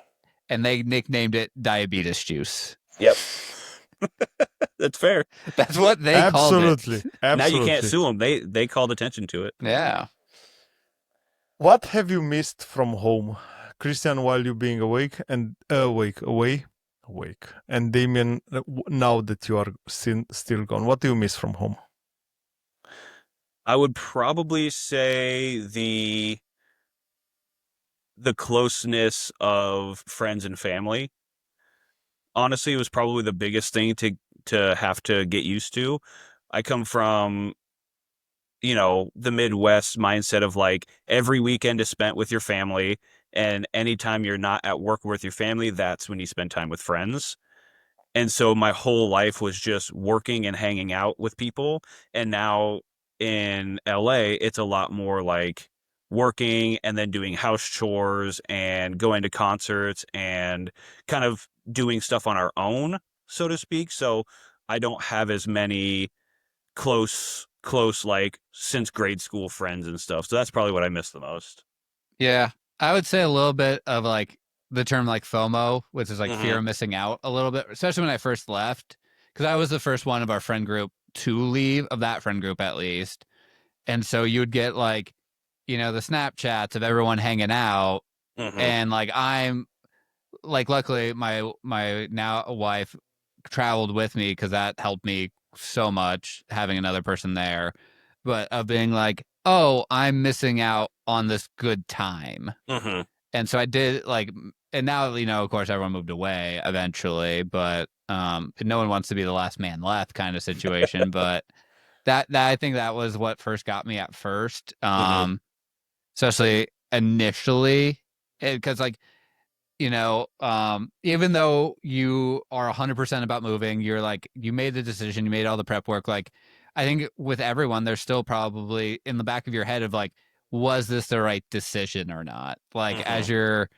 and they nicknamed it diabetes juice. Yep. That's fair. That's what they called it. Absolutely. Now you can't sue them. They called attention to it. Yeah. What have you missed from home, Christian, while you being awake, and awake, and Damien, now that you are still gone? What do you miss from home? I would probably say the closeness of friends and family. Honestly, it was probably the biggest thing to have to get used to. I come from, the Midwest mindset of like every weekend is spent with your family, and anytime you're not at work with your family, that's when you spend time with friends. And so my whole life was just working and hanging out with people. And now in LA, it's a lot more like working and then doing house chores and going to concerts and kind of doing stuff on our own, so to speak. So I don't have as many close like since grade school friends and stuff. So that's probably what I miss the most. Yeah. I would say a little bit of like the term like FOMO, which is like fear of missing out a little bit, especially when I first left, because I was the first one of our friend group to leave, of that friend group at least. And so you'd get like, the Snapchats of everyone hanging out. And like, I'm like, luckily my now wife traveled with me because that helped me so much having another person there, but of being like, oh, I'm missing out on this good time. And so I did like, and now, of course everyone moved away eventually, but no one wants to be the last man left kind of situation. But that I think that was what first got me at first, especially initially, because like, even though you are 100% about moving, you're like, you made the decision, you made all the prep work. Like, I think with everyone, there's still probably in the back of your head of like, was this the right decision or not? Like, as you're,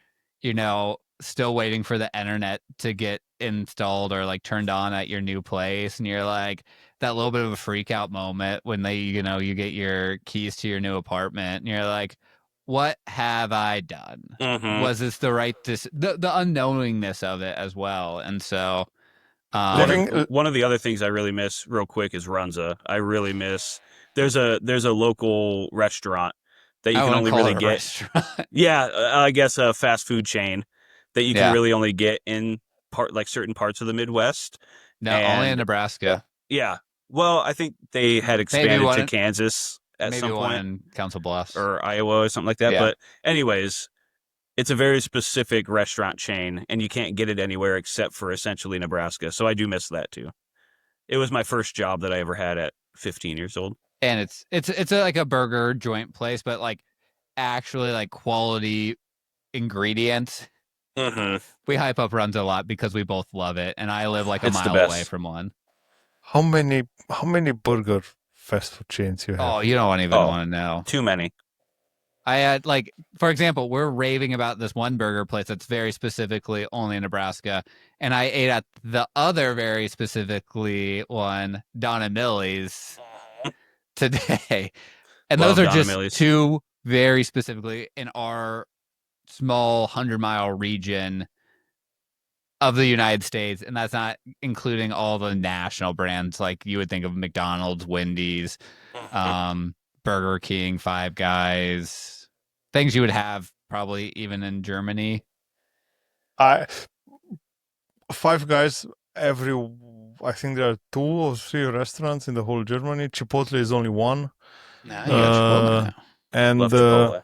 still waiting for the internet to get installed or like turned on at your new place. And you're like, that little bit of a freak out moment when you get your keys to your new apartment and you're like, what have I done? Was this the right the unknowingness of it as well? And so one of the other things I really miss real quick is Runza. I really miss there's a local restaurant that you can only really get. Yeah, I guess a fast food chain that you can really only get in certain parts of the Midwest. No, only in Nebraska. Yeah. Well, I think they had expanded to Kansas at some point. Maybe one in Council Bluffs. Or Iowa or something like that. Yeah. But anyways, it's a very specific restaurant chain, and you can't get it anywhere except for essentially Nebraska. So I do miss that too. It was my first job that I ever had at 15 years old. And it's like a burger joint place, but like actually like quality ingredients We hype up Runza a lot because we both love it, and I live like a It's the mile away best. from one. How many burger fast food chains you have? Oh, you don't even want to know. Too many. I had, like, for example, we're raving about this one burger place that's very specifically only in Nebraska, and I ate at the other very specifically one, Don and Millie's, today. And Love those are Don and just Millie's. two very specifically in our small 100-mile region of the United States, and that's not including all the national brands like you would think of McDonald's, Wendy's, Burger King, Five Guys, things you would have probably even in Germany. Five Guys, I think there are 2 or 3 restaurants in the whole Germany. Chipotle is only one. No, you got Chipotle now. And Love Chipotle.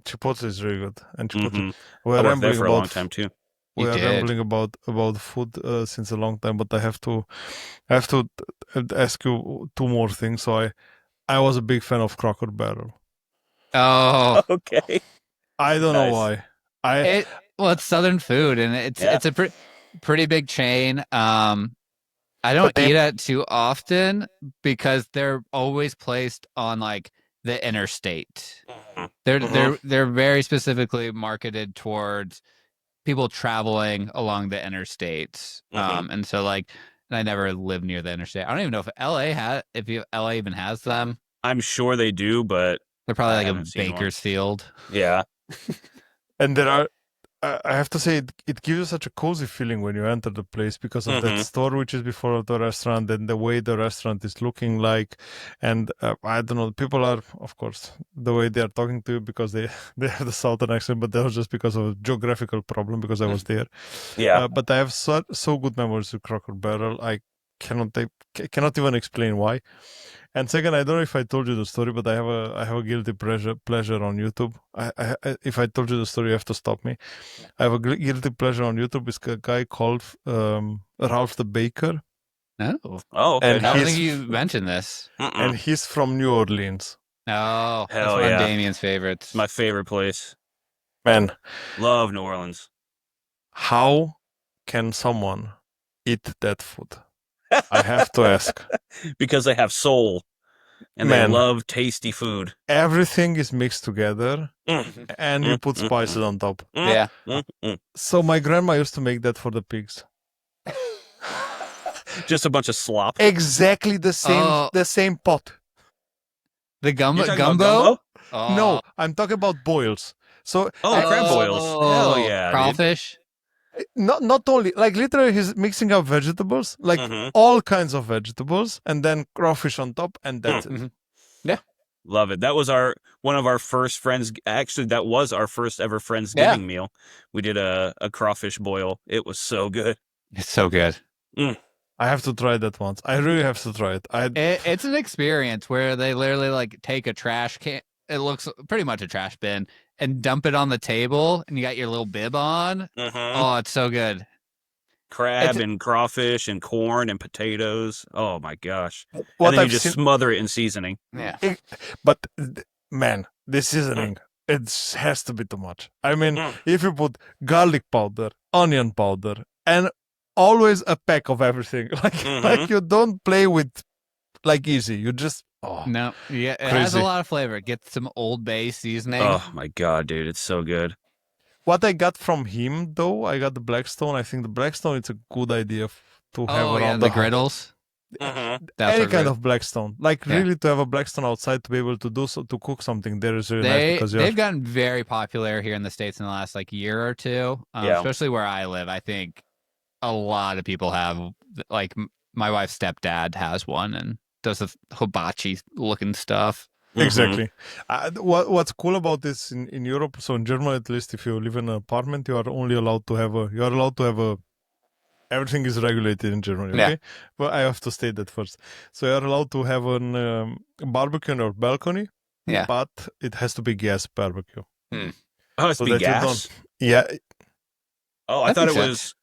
Chipotle is really good. And Chipotle, I we're worked there rambling for a about long time too. we are rambling about food since a long time, but I have to ask you 2 more things. So I was a big fan of Cracker Barrel. Oh, Okay. I don't know why. Well, it's Southern food, and it's a pretty big chain. I don't eat it too often because they're always placed on like the interstate. They're very specifically marketed towards people traveling along the interstates. And so like, and I never lived near the interstate. I don't even know if LA even has them. I'm sure they do, but they're probably like a Bakersfield. Yeah. And there are, I have to say, it gives you such a cozy feeling when you enter the place because of that store which is before the restaurant and the way the restaurant is looking like. And I don't know, people are, of course, the way they are talking to you because they have the Southern accent, but that was just because of a geographical problem because I was there. Yeah. But I have so good memories with Cracker Barrel. I cannot even explain why. And second, I don't know if I told you the story, but I have a guilty pleasure on YouTube. If I told you the story, you have to stop me. I have a guilty pleasure on YouTube. It's a guy called Ralph the Baker. Oh, okay. And I don't think you mentioned this. And he's from New Orleans. Oh, that's one of Damien's favorites. My favorite place. Man. Love New Orleans. How can someone eat that food? I have to ask. Because they have soul and they love tasty food. Everything is mixed together and you put spices on top. Yeah. So my grandma used to make that for the pigs. Just a bunch of slop. Exactly the same pot. The gumbo? Oh. No, I'm talking about boils. So crab boils. Hell yeah. Crawfish? Not only, like literally he's mixing up vegetables, like all kinds of vegetables, and then crawfish on top, and that's it. Yeah. Love it. That was one of our first friends. Actually, that was our first ever Friendsgiving meal. We did a crawfish boil. It was so good. It's so good. I have to try that once. I really have to try it. It's an experience where they literally like take a trash can. It looks pretty much a trash bin and dump it on the table, and you got your little bib on. Oh, it's so good. Crab and crawfish and corn and potatoes. Oh my gosh! And then you just smother it in seasoning. Yeah. But man, this seasoning, it has to be too much. I mean, if you put garlic powder, onion powder, and always a pack of everything, like you don't play with like easy. You just no, yeah, it has a lot of flavor. Get some Old Bay seasoning. Oh my god, dude, it's so good. What I got from him though, I got the Blackstone. I think the Blackstone it's a good idea to have around the griddles. Any kind of Blackstone, like really to have a Blackstone outside to be able to to cook something there is really nice because they've gotten very popular here in the States in the last like year or two, especially where I live. I think a lot of people have, like my wife's stepdad has one and does the hibachi looking stuff. Exactly. What's cool about this in Europe, so in Germany at least, if you live in an apartment, you are only allowed to have everything is regulated in Germany, okay? Yeah. But I have to state that first. So you're allowed to have a barbecue on your balcony, but it has to be gas barbecue. Oh, it has to be gas? Yeah. Oh, I thought it was...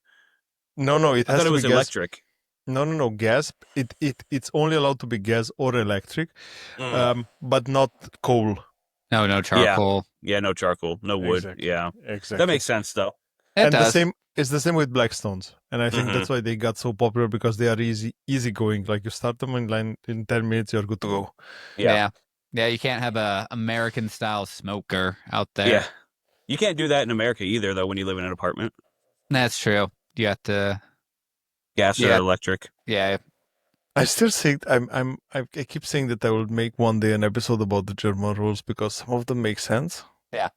No, it has to be was electric. No, gas. It's only allowed to be gas or electric, but not coal. No charcoal. Yeah, no charcoal, no wood. Exactly. Yeah, exactly. That makes sense though. It does. It's the same with Blackstones, and I think that's why they got so popular, because they are easy going. Like, you start them in line in 10 minutes, you're good to go. Yeah. You can't have a American style smoker out there. Yeah, you can't do that in America either, though. When you live in an apartment, That's true. You have to gas or electric. Yeah. I still think I keep saying that I will make one day an episode about the German rules, because some of them make sense. Yeah.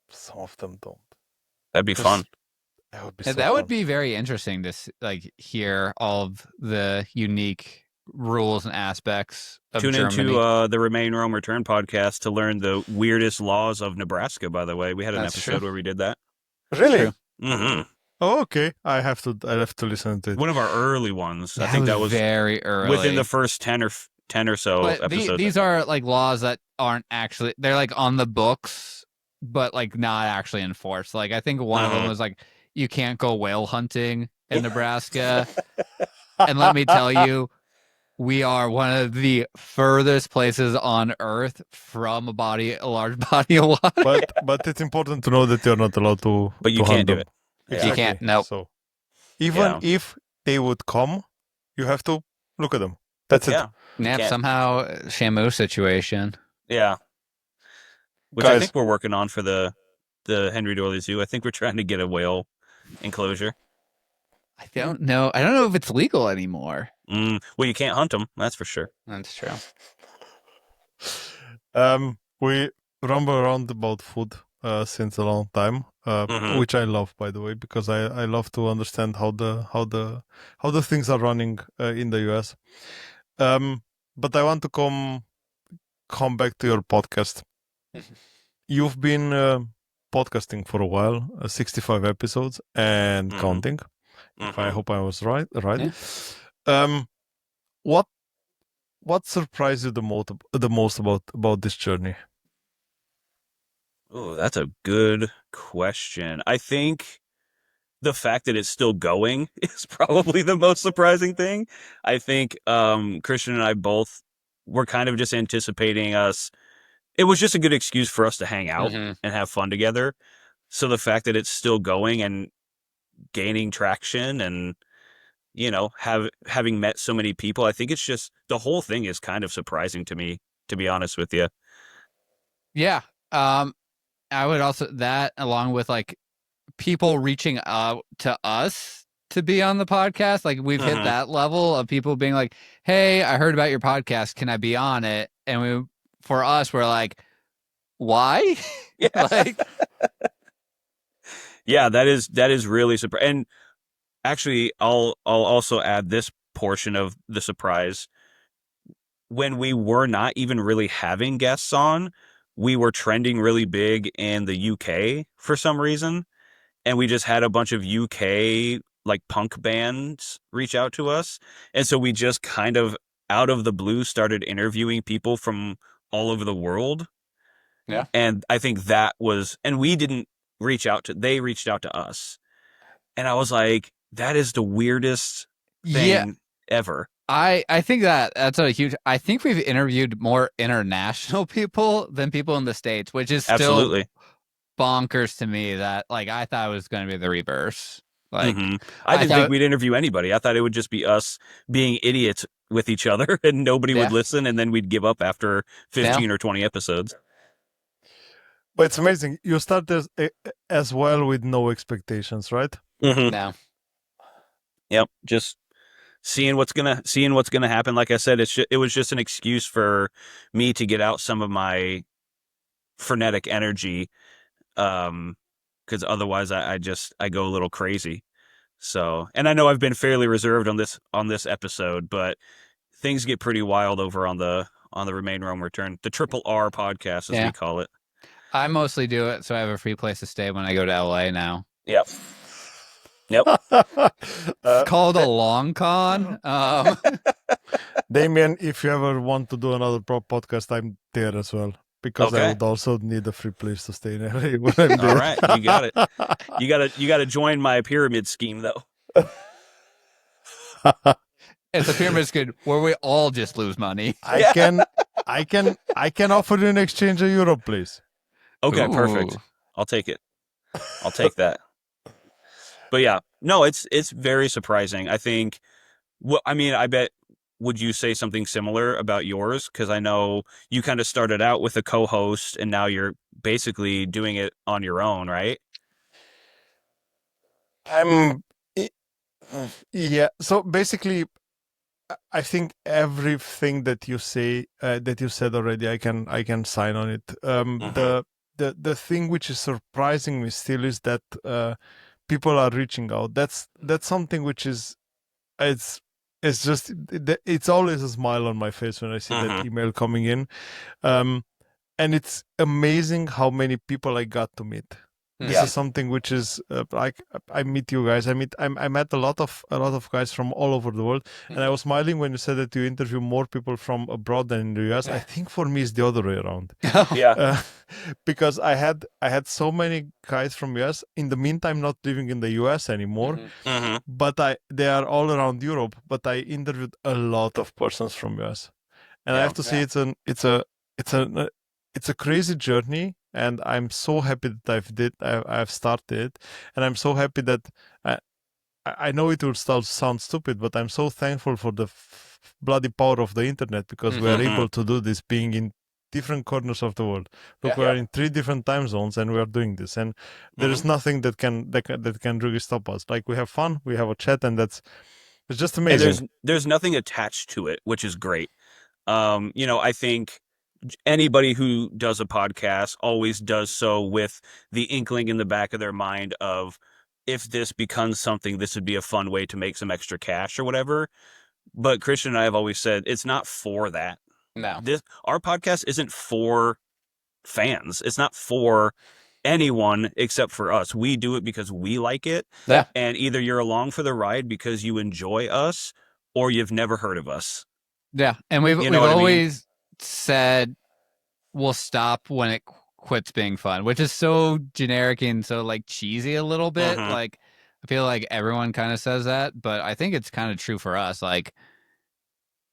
Some of them don't. That'd be fun. That would be That would be very interesting to hear all of the unique rules and aspects of Tune Germany. into the Remain, Roam, Return podcast to learn the weirdest laws of Nebraska. By the way, we had an episode where we did that. Really? Mm-hmm. Oh, okay. I have to listen to it. One of our early ones. I think that was very early, within the first 10 or so episodes. These are like laws that aren't actually, they're like on the books, but like not actually enforced. Like, I think one of them was like, you can't go whale hunting in Nebraska. And let me tell you, we are one of the furthest places on Earth from a large body of water. But it's important to know that you're not allowed to. But you can't do it. Exactly. You can't. Nope. So even if they would come, you have to look at them. That's it. Yeah. Somehow Shamu situation. Yeah. Which I think we're working on for the Henry Doorly Zoo. I think we're trying to get a whale enclosure. I don't know. I don't know if it's legal anymore. Well, you can't hunt them. That's for sure. That's true. We rumble around about food since a long time, which I love, by the way, because I love to understand how the things are running in the US. But I want to come back to your podcast. You've been podcasting for a while, 65 episodes and counting. I hope I was right. Yeah. What surprised you the most about this journey? Oh, that's a good question. I think the fact that it's still going is probably the most surprising thing. I think Christian and I both were kind of just anticipating us. It was just a good excuse for us to hang out and have fun together. So the fact that it's still going and gaining traction and, having met so many people, I think it's just, the whole thing is kind of surprising to me, to be honest with you. Yeah. I would also, that along with like people reaching out to us to be on the podcast, like we've hit that level of people being like, hey, I heard about your podcast, can I be on it? And for us, we're like, why? Yeah. Yeah, that is really surprising. And actually, I'll also add this portion of the surprise. When we were not even really having guests on, we were trending really big in the UK for some reason. And we just had a bunch of UK like punk bands reach out to us. And so we just kind of out of the blue started interviewing people from all over the world. Yeah. And I think that was, and we didn't they reached out to us. And I was like, that is the weirdest thing ever. I think that's a huge, I think we've interviewed more international people than people in the States, which is still absolutely bonkers to me. That like, I thought it was going to be the reverse. Like, I didn't think we'd interview anybody. I thought it would just be us being idiots with each other and nobody would listen. And then we'd give up after 15 or 20 episodes. But it's amazing. You start as well with no expectations, right? No. Yep. Just seeing what's gonna happen. Like I said, it was just an excuse for me to get out some of my frenetic energy, because otherwise I go a little crazy. So, and I know I've been fairly reserved on this episode, but things get pretty wild over on the Remain, Roam, Return, the Triple R podcast, as we call it. I mostly do it so I have a free place to stay when I go to LA now. Yep. It's called a long con. Damien, if you ever want to do another podcast, I'm there as well, because I would also need a free place to stay in LA when I'm there. All right, you got it. You got to join my pyramid scheme though. It's a pyramid scheme where we all just lose money. I can offer you in exchange a Euro place. Okay, Ooh. perfect. I'll take it. I'll take that. But yeah, no, it's very surprising. I think. Well, I mean, I bet. Would you say something similar about yours? Because I know you kind of started out with a co-host, and now you're basically doing it on your own, right? I'm i- yeah. So basically, I think everything that you say that you said already, I can sign on it. The thing which is surprising me still is that people are reaching out. That's something which is it's it's just it's always a smile on my face when I see that email coming in. And it's amazing how many people I got to meet. This is something which is like I meet you guys. I met a lot of guys from all over the world, and I was smiling when you said that you interview more people from abroad than in the US. I think for me it's the other way around. Yeah. Because I had so many guys from US. In the meantime, not living in the US anymore, but they are all around Europe. But I interviewed a lot of persons from US, and I have to say it's a crazy journey, and I'm so happy that I've started, and I'm so happy that I know it will sound stupid, but I'm so thankful for the bloody power of the internet, because we are able to do this being in different corners of the world. Look, we are in 3 different time zones, and we are doing this, and there is nothing that can really stop us. Like, we have fun, we have a chat, and it's just amazing. And there's nothing attached to it, which is great. I think anybody who does a podcast always does so with the inkling in the back of their mind of, if this becomes something, this would be a fun way to make some extra cash or whatever. But Christian and I have always said it's not for that. No. Our podcast isn't for fans. It's not for anyone except for us. We do it because we like it. Yeah. And either you're along for the ride because you enjoy us, or you've never heard of us. Yeah. And we've always said we'll stop when it quits being fun, which is so generic and so like cheesy a little bit. Like, I feel like everyone kind of says that, but I think it's kind of true for us. Like,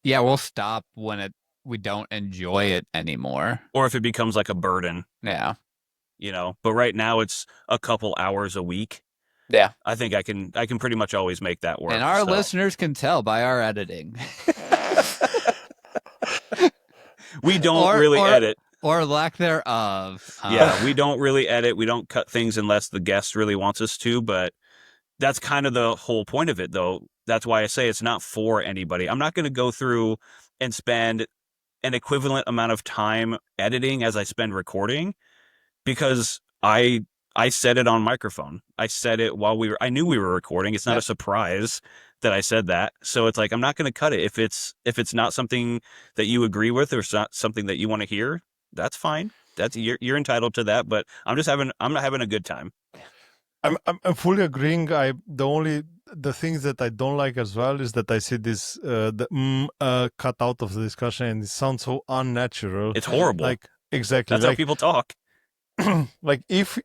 yeah, we'll stop when we don't enjoy it anymore, or if it becomes like a burden. Yeah. But right now it's a couple hours a week. Yeah. I think I can pretty much always make that work. And our listeners can tell by our editing. We don't really edit. Or lack thereof. Yeah, we don't really edit. We don't cut things unless the guest really wants us to, but that's kind of the whole point of it, though. That's why I say it's not for anybody. I'm not going to go through and spend an equivalent amount of time editing as I spend recording, because I said it on microphone. I said it while I knew we were recording. It's not a surprise that I said that. So it's like, I'm not going to cut it. If it's not something that you agree with, or it's not something that you want to hear, that's fine. You're entitled to that, but I'm not having a good time. I'm fully agreeing. The things that I don't like as well is that I see this cut out of the discussion, and it sounds so unnatural. It's horrible. Like, exactly. That's how people talk. Like, if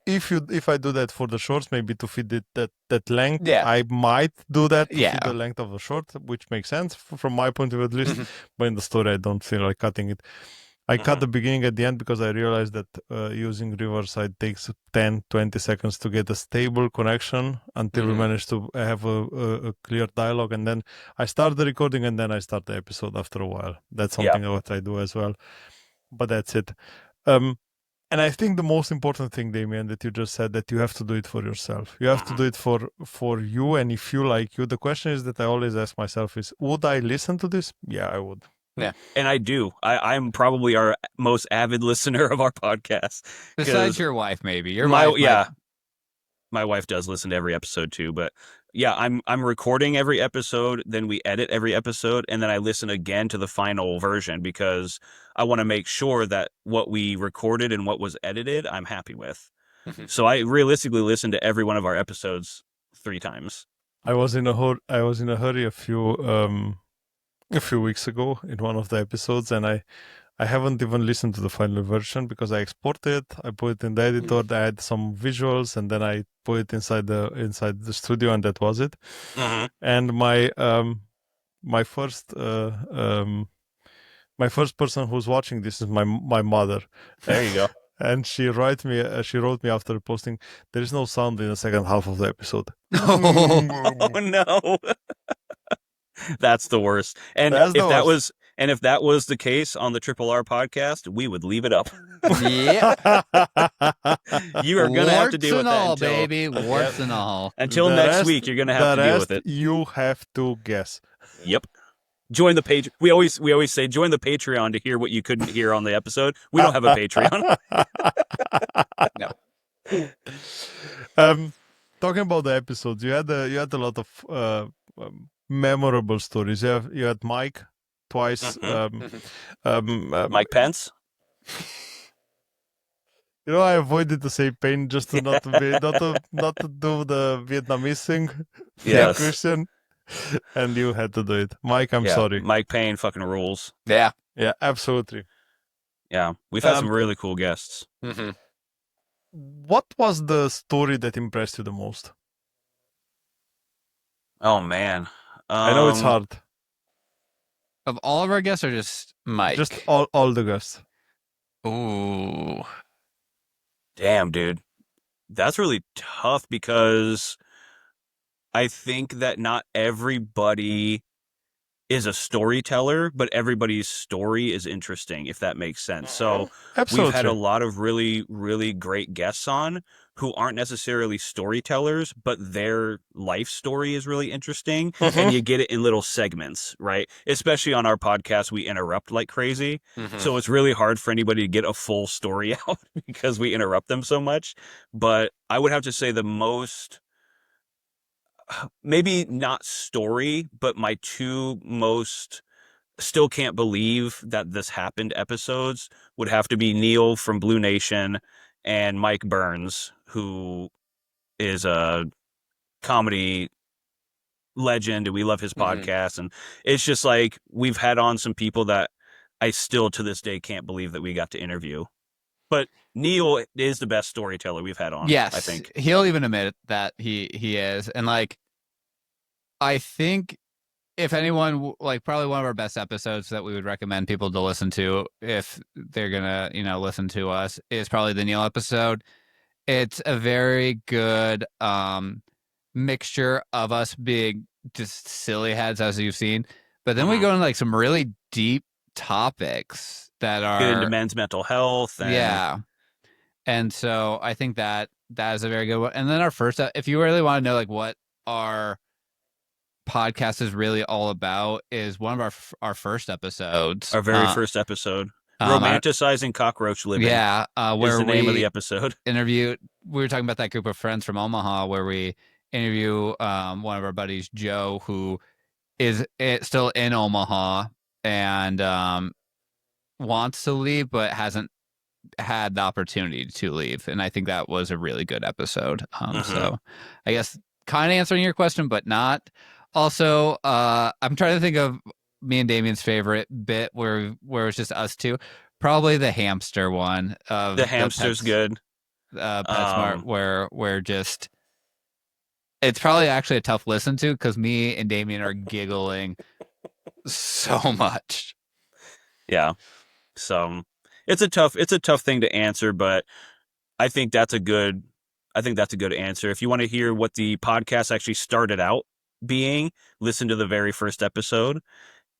I do that for the shorts, maybe to fit that length, Yeah. I might do that to Yeah. fit the length of the short, which makes sense from my point of view at least. But in the story, I don't feel like cutting it. I cut the beginning at the end because I realized that using Riverside takes 10-20 seconds to get a stable connection until we manage to have a clear dialogue, and then I start the recording, and then I start the episode after a while. That's something what I do as well. But that's it. And I think the most important thing, Damien, that you just said, that you have to do it for yourself. You have to do it for you, and if you like you. The question is that I always ask myself is, would I listen to this? Yeah, I would. Yeah. And I do. I'm probably our most avid listener of our podcast. Besides your wife, maybe. My wife does listen to every episode too, but yeah, I'm recording every episode, then we edit every episode, and then I listen again to the final version, because I want to make sure that what we recorded and what was edited, I'm happy with. So I realistically listen to every one of our episodes 3 times. I was in a hurry a few weeks ago in one of the episodes, and I haven't even listened to the final version, because I exported it, I put it in the editor, I had some visuals, and then I put it inside the studio, and that was it. And my first person who's watching this is my mother. There you go. And she wrote me after posting, there is no sound in the second half of the episode. Oh no. That's the worst. And That's the if worst. that was the case on the Triple R podcast, we would leave it up. Yeah. You are gonna have to deal with that all, until, baby. Warts and all. until The next rest- week. You're gonna have the to deal with rest it. You have to guess. Yep. Join the page. We always say join the Patreon to hear what you couldn't hear on the episode. We don't have a Patreon. No. Talking about the episodes, you had a lot of memorable stories. You had Mike twice. Mike Pence. You know, I avoided to say pain just to not to do the Vietnamese thing. Yes. Christian, and you had to do it. Mike, I'm sorry. Mike Payne fucking rules. Yeah. Yeah, absolutely. Yeah, we've had some really cool guests. Mm-hmm. What was the story that impressed you the most? Oh man, I know it's hard. Of all of our guests, or just Mike? Just all the guests. Ooh. Damn, dude, that's really tough because I think that not everybody is a storyteller, but everybody's story is interesting, if that makes sense. So Absolutely. we've had a lot of really, really great guests on who aren't necessarily storytellers, but their life story is really interesting. And you get it in little segments, right? Especially on our podcast, we interrupt like crazy. So it's really hard for anybody to get a full story out because we interrupt them so much. But I would have to say the most, maybe not story, but my two most still can't believe that this happened episodes would have to be Neil from Blue Nation and Mike Burns, who is a comedy legend, and we love his podcast. And it's just like we've had on some people that I still to this day can't believe that we got to interview. But Neil is the best storyteller we've had on. Yes, I think he'll even admit that he is. And like, I think if anyone, like, probably one of our best episodes that we would recommend people to listen to if they're gonna, listen to us is probably the Neil episode. It's a very good mixture of us being just silly heads, as you've seen, but then we go into like some really deep topics that are get into men's mental health. And yeah. And so I think that is a very good one. And then our first, if you really want to know like what our podcast is really all about, is one of our first episodes, our very first episode, romanticizing cockroach living. Yeah, where is the name of the episode. We were talking about that group of friends from Omaha, where we interview one of our buddies, Joe, who is still in Omaha and wants to leave but hasn't had the opportunity to leave. And I think that was a really good episode. So I guess kind of answering your question, but not. Also, I'm trying to think of me and Damien's favorite bit where it's just us two. Probably the hamster one. The hamster's good. PetSmart, where just it's probably actually a tough listen to because me and Damien are giggling so much. Yeah. So it's a tough thing to answer, but I think that's a good answer. If you want to hear what the podcast actually started out being, listen to the very first episode.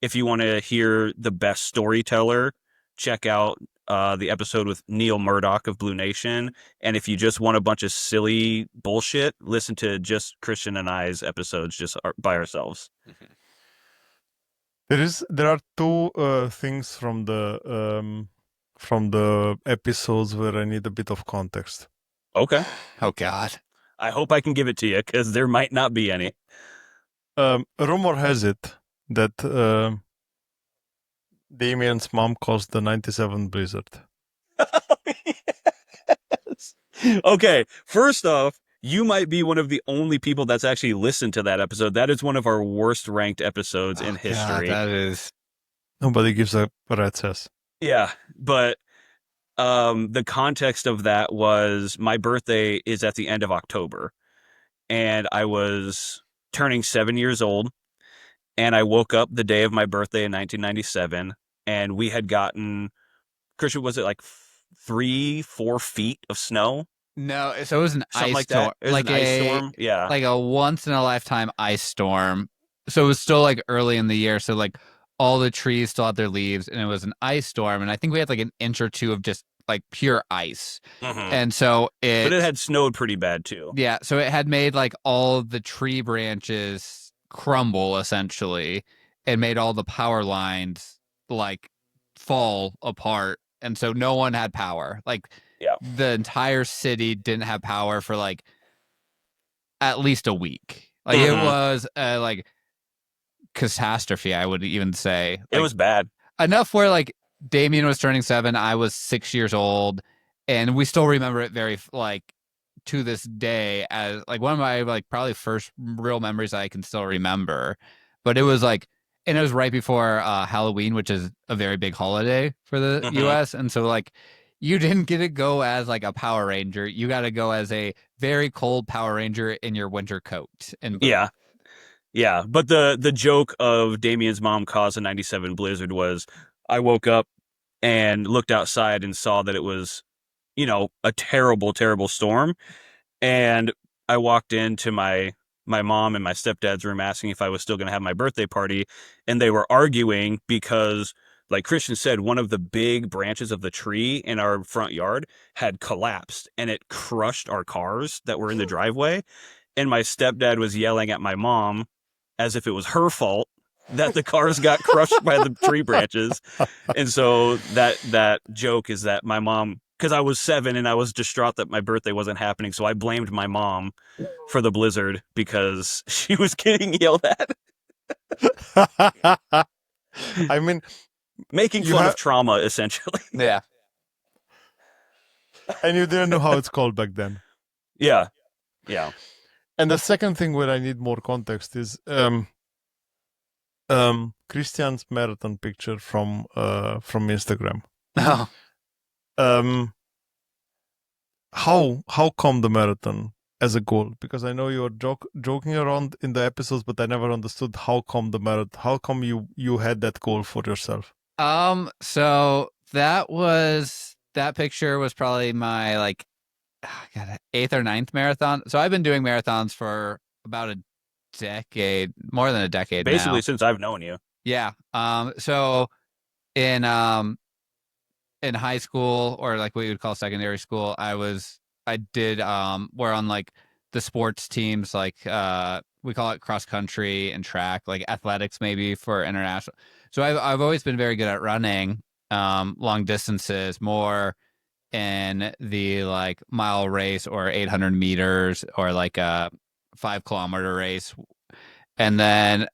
If you want to hear the best storyteller, check out the episode with Neil Murdoch of Blue Nation. And if you just want a bunch of silly bullshit, listen to just Christian and I's episodes just by ourselves. There are two things from the episodes where I need a bit of context. Okay. Oh God. I hope I can give it to you because there might not be any. Rumor has it that Damien's mom caused the 97 blizzard. Yes. Okay, first off, you might be one of the only people that's actually listened to that episode. That is one of our worst ranked episodes in history. God, that is. Nobody gives a rat's ass. Yeah, but the context of that was my birthday is at the end of October, and I was turning 7 years old, and I woke up the day of my birthday in 1997, and we had gotten, Christian, was it like 3-4 feet of snow. No, so it was an Something ice like storm. that. It was an ice storm. Yeah. Like a once in a lifetime ice storm. So it was still like early in the year. So like all the trees still had their leaves, and it was an ice storm. And I think we had like an inch or two of just like pure ice. And so but it had snowed pretty bad too. Yeah, so it had made like all the tree branches crumble essentially, and made all the power lines like fall apart. And so no one had power. Like the entire city didn't have power for like at least a week. Like it was like catastrophe, I would even say. Like, it was bad enough where like Damien was turning 7, I was 6 years old, and we still remember it very like to this day as like one of my like probably first real memories I can still remember. But it was like, and it was right before Halloween, which is a very big holiday for the US. And so like you didn't get to go as like a Power Ranger. You got to go as a very cold Power Ranger in your winter coat. And yeah. But the joke of Damien's mom caused a 97 blizzard was I woke up and looked outside and saw that it was, you know, a terrible, terrible storm. And I walked into my mom and my stepdad's room asking if I was still going to have my birthday party. And they were arguing because, like Christian said, one of the big branches of the tree in our front yard had collapsed and it crushed our cars that were in the driveway. And my stepdad was yelling at my mom as if it was her fault that the cars got crushed by the tree branches. And so that joke is that my mom, because I was 7 and I was distraught that my birthday wasn't happening, so I blamed my mom for the blizzard because she was getting yelled at. I mean, making fun of trauma, essentially. Yeah. And you didn't know how it's called back then. Yeah. And the second thing where I need more context is Christian's marathon picture from Instagram. Oh. How come the marathon as a goal? Because I know you were joking around in the episodes, but I never understood how come the marathon. How come you had that goal for yourself? So that picture was probably my like 8th or 9th marathon. So I've been doing marathons for about a decade, more than a decade basically now. Since I've known you. Yeah. So in high school, or like what you would call secondary school, we're on like the sports teams, like we call it cross country and track, like athletics maybe for international. So I've always been very good at running long distances, more in the like mile race or 800 meters or like a 5-kilometer race. And then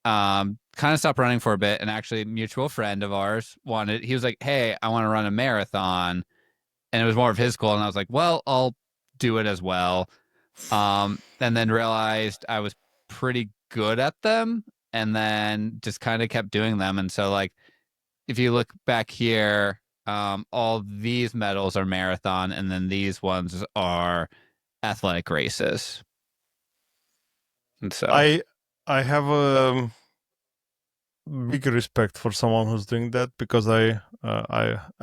kind of stopped running for a bit, and actually a mutual friend of ours he was like, hey, I want to run a marathon. And it was more of his goal, and I was like, well, I'll do it as well. And then realized I was pretty good at them, and then just kind of kept doing them. And so like if you look back here, all these medals are marathon, and then these ones are athletic races. And so I have a big respect for someone who's doing that, because I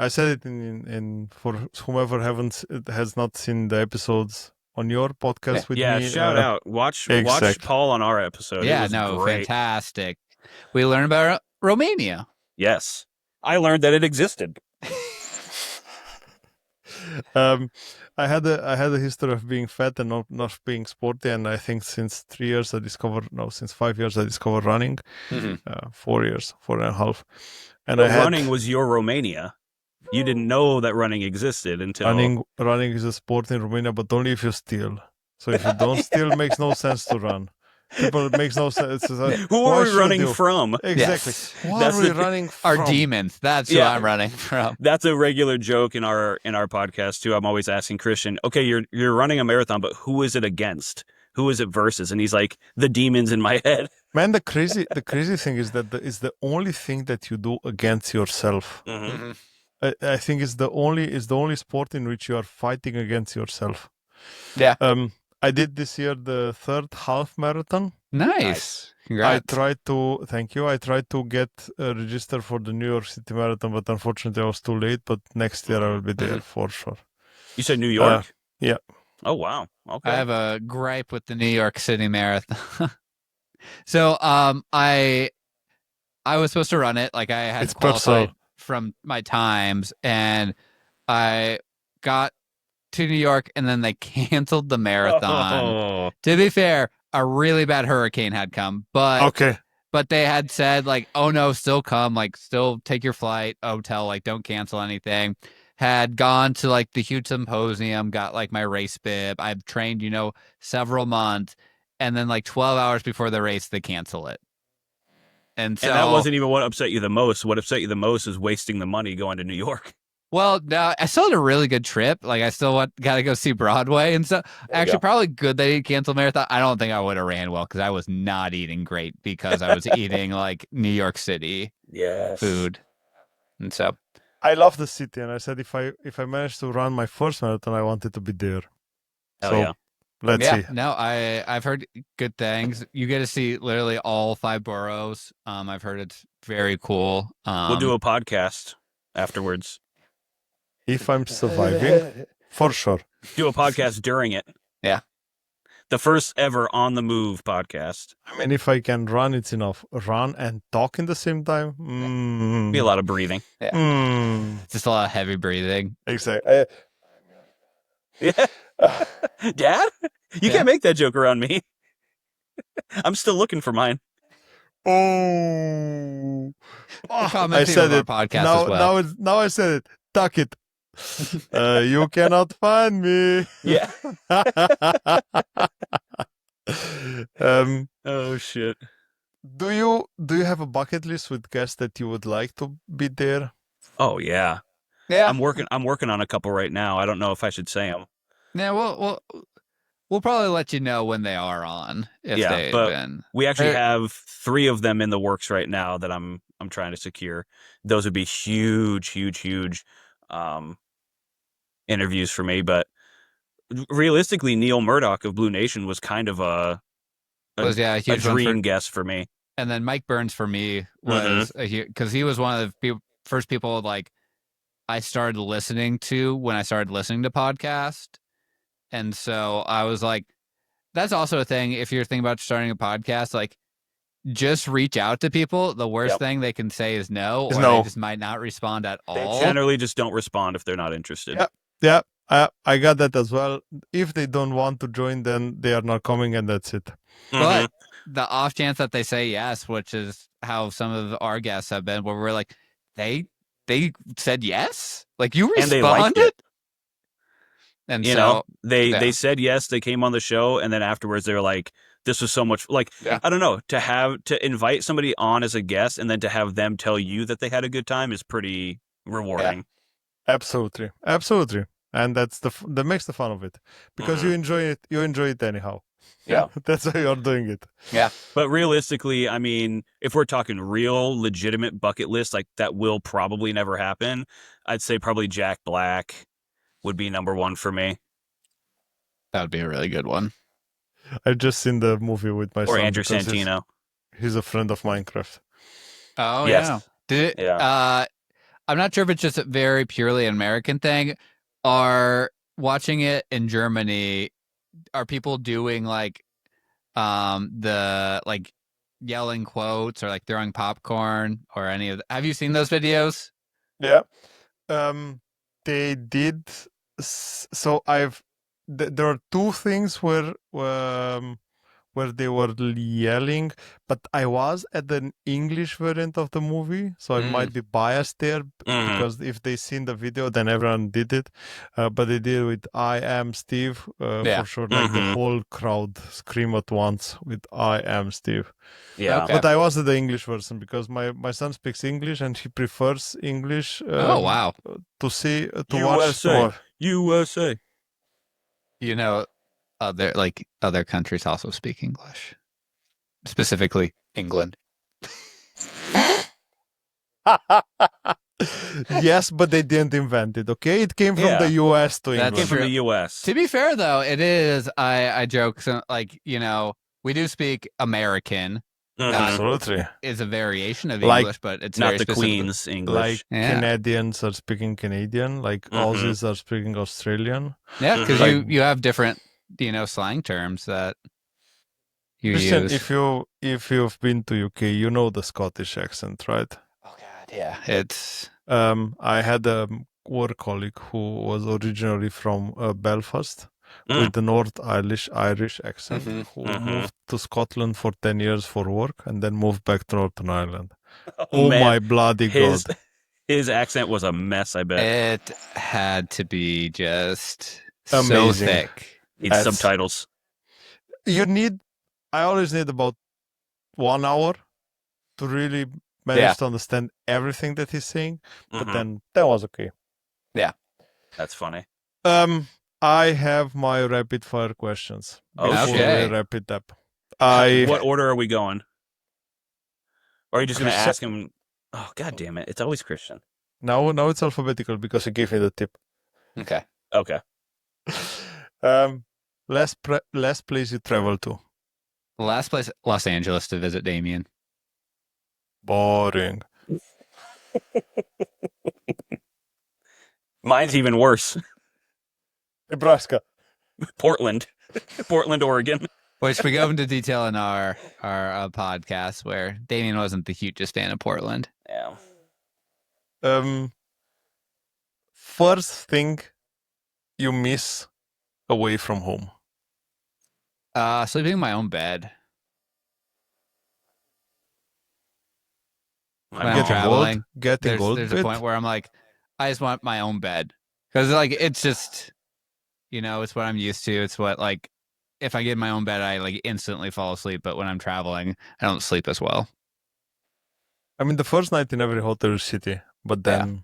said it in for whomever has not seen the episodes on your podcast with me. Shout out. Watch Paul on our episode. Yeah, it was great. Fantastic. We learned about Romania. Yes. I learned that it existed. I had a history of being fat and not being sporty, and I think since 5 years I discovered running. 4 years, 4.5. And running was your Romania. You didn't know that running existed until running is a sport in Romania, but only if you steal. So if you don't steal, it makes no sense to run. It makes no sense. Who are we running from? Exactly. Yes. What are we running from? Our demons. That's who I'm running from. That's a regular joke in our podcast too. I'm always asking Christian, okay, you're running a marathon, but who is it against? Who is it versus? And he's like, the demons in my head. Man, the crazy thing is that it's the only thing that you do against yourself. Mm-hmm. I think it's the only sport in which you are fighting against yourself. Yeah. I did this year the 3rd half marathon. Nice. I Congrats. tried to, thank you. I tried to get registered for the New York City Marathon, but unfortunately I was too late. But next year I will be there for sure. You said New York? Yeah. Oh, wow. Okay. I have a gripe with the New York City Marathon. So, I was supposed to run it. Like, I had It's qualified personal. from my times, and I got to New York, and then they canceled the marathon. Oh. To be fair, a really bad hurricane had come, but Okay. but they had said, like, oh no, still come, like, still take your flight, hotel, like, don't cancel anything. Had gone to, like, the huge symposium, got, like, my race bib. I've trained, several months, and then, like, 12 hours before the race, they cancel it. And so, And that wasn't even what upset you the most. What upset you the most is wasting the money going to New York. well, no, I still had a really good trip. Like, I still got to go see Broadway and stuff. Actually, probably good they didn't cancel marathon. I don't think I would have ran well because I was not eating great because I was eating like New York City food, and so I love the city, and I said if I manage to run my first marathon, I wanted to be there. Hell so yeah. let's see. No, I've heard good things. You get to see literally all 5 boroughs. I've heard it's very cool. We'll do a podcast afterwards. If I'm surviving, for sure. Do a podcast during it. Yeah. The first ever on the move podcast. I mean, if I can run, it's enough. Run and talk in the same time. Be a lot of breathing. Just a lot of heavy breathing. Exactly. Yeah. Dad? You can't make that joke around me. I'm still looking for mine. Oh, I said it. Podcast now, as well. now I said it. Tuck it. You cannot find me. Yeah. Oh shit. Do you have a bucket list with guests that you would like to be there? Oh yeah. Yeah. I'm working on a couple right now. I don't know if I should say them. Yeah, we'll probably let you know when they are on. If they've but been. we actually have 3 of them in the works right now that I'm trying to secure. Those would be huge interviews for me. But realistically, Neil Murdoch of Blue Nation was kind of a huge dream guest for me. And then Mike Burns for me was because he was one of the first people like I started listening to when I started listening to podcasts. And so I was like, that's also a thing. If you're thinking about starting a podcast, like just reach out to people. The worst thing they can say is no, or they just might not respond at all. They generally just don't respond if they're not interested. Yeah. I got that as well. If they don't want to join, then they are not coming, and that's it. But the off chance that they say yes, which is how some of our guests have been, where we're like, they said yes, like you responded, and they liked it. And you know, they said yes, they came on the show, and then afterwards they were like, this was so much I don't know, to invite somebody on as a guest and then to have them tell you that they had a good time is pretty rewarding. Absolutely. And that's that makes the fun of it, because you enjoy it anyhow. Yeah. That's why you're doing it. Yeah. But realistically, I mean, if we're talking real legitimate bucket list, like that will probably never happen, I'd say probably Jack Black would be number 1 for me. That would be a really good one. I've just seen the movie with my son. Or Andrew Santino. He's a friend of Minecraft. Oh, yes. yeah. Did it? Yeah. I'm not sure if it's just a very purely an American thing. Are watching it in Germany, are people doing like the like yelling quotes or like throwing popcorn or any of that? Have you seen those videos? Yeah. They did. So there are 2 things where they were yelling, but I was at the English variant of the movie, so I might be biased there, because if they seen the video, then everyone did it. But they did with "I am Steve" for sure. Like the whole crowd scream at once with "I am Steve." Yeah. Okay. But I was at the English version because my son speaks English and he prefers English. Oh wow! To USA. watch. USA. You know, other countries also speak English, specifically England. Yes, but they didn't invent it. Okay, it came from the U.S. to England. That came from the U.S. To be fair, though, it is. I joke, so, like We do speak American. Mhm. Absolutely. Is a variation of Like, English, but it's Not very the specific. Queen's English. Like Yeah. Canadians are speaking Canadian, like Aussies are speaking Australian. Yeah, because Like- you have different, slang terms that you Christian, use. if you've been to UK, you know the Scottish accent, right? Oh God, yeah, it's I had a work colleague who was originally from Belfast with the North Irish accent, who moved to Scotland for 10 years for work and then moved back to Northern Ireland. Oh man. my bloody God. His accent was a mess, I bet. it had to be just Amazing. so thick. Need subtitles. I always need about 1 hour to really manage to understand everything that he's saying, but then that was okay. That's funny. I have my rapid fire questions before Okay. we wrap it up. What order are we going? Or are you just going to Christian- ask him? Oh, God damn it. It's always Christian. Now it's alphabetical because you gave me the tip. Okay. Okay. Last place you travel to. The last place, Los Angeles, to visit Damien. Boring. Mine's even worse. Nebraska. Portland, Oregon. Which we go into detail in our podcast where Damien wasn't the hugest fan of Portland. Yeah. First thing you miss away from home. Sleeping in my own bed. When I'm traveling, Getting old. there's a point where I'm like, I just want my own bed. Because like it's just, it's what I'm used to. It's what like, if I get in my own bed, I like instantly fall asleep. But when I'm traveling, I don't sleep as well. I mean, the first night in every hotel is shitty, but then.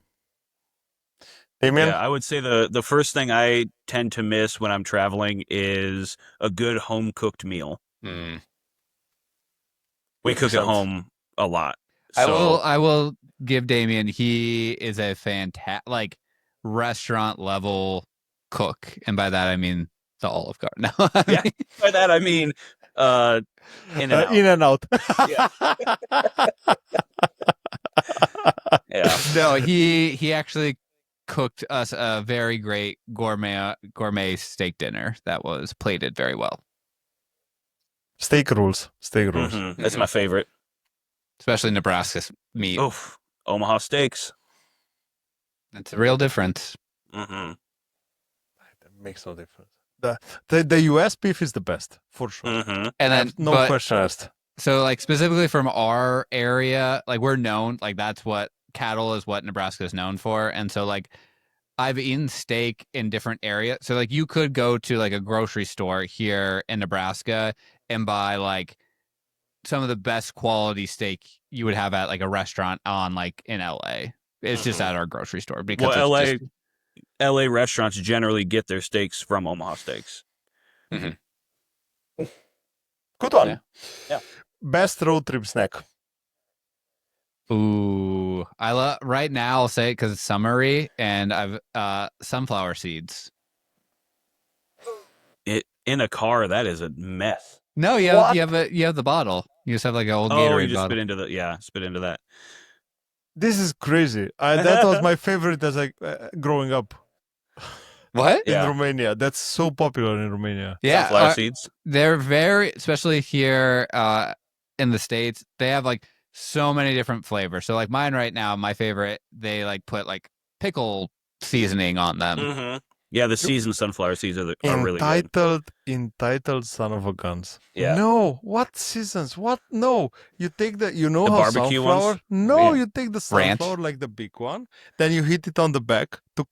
Damien? Yeah, I would say the first thing I tend to miss when I'm traveling is a good home cooked meal. We cook at home a lot. So I will give Damien. He is a fantastic restaurant level cook, and by that I mean the Olive Garden. No, yeah, by that I mean In and Out. In and Out. Yeah. Yeah. No, he actually cooked us a very great gourmet steak dinner that was plated very well. Steak rules. That's my favorite. Especially Nebraska's meat. Oof. Omaha steaks. It's a real difference. That makes no difference. The US beef is the best, for sure. And then No question asked. So like specifically from our area, like we're known, like that's what cattle is what Nebraska is known for. And so like I've eaten steak in different areas. So like you could go to like a grocery store here in Nebraska and buy like some of the best quality steak you would have at like a restaurant on like in LA. It's just at our grocery store because LA restaurants generally get their steaks from Omaha Steaks. Good one. Yeah. Best road trip snack. Ooh, I love right now. I'll say it because it's summery, and I've sunflower seeds. In a car, that is a mess. No, you have the bottle. You just have like an old Gatorade you just bottle. spit into that. This is crazy. That was my favorite as growing up. What? In Romania. That's so popular in Romania. Yeah, sunflower seeds. They're very, especially here in the States, they have like so many different flavors. So like mine right now, my favorite, they like put like pickle seasoning on them. Yeah, the seasoned sunflower seeds are really good. Entitled son of a guns. Yeah. No, what seasons? What? No. You take the how barbecue sunflower. ones? No, you take the Ranch? sunflower like the big one. Then you hit it on the back to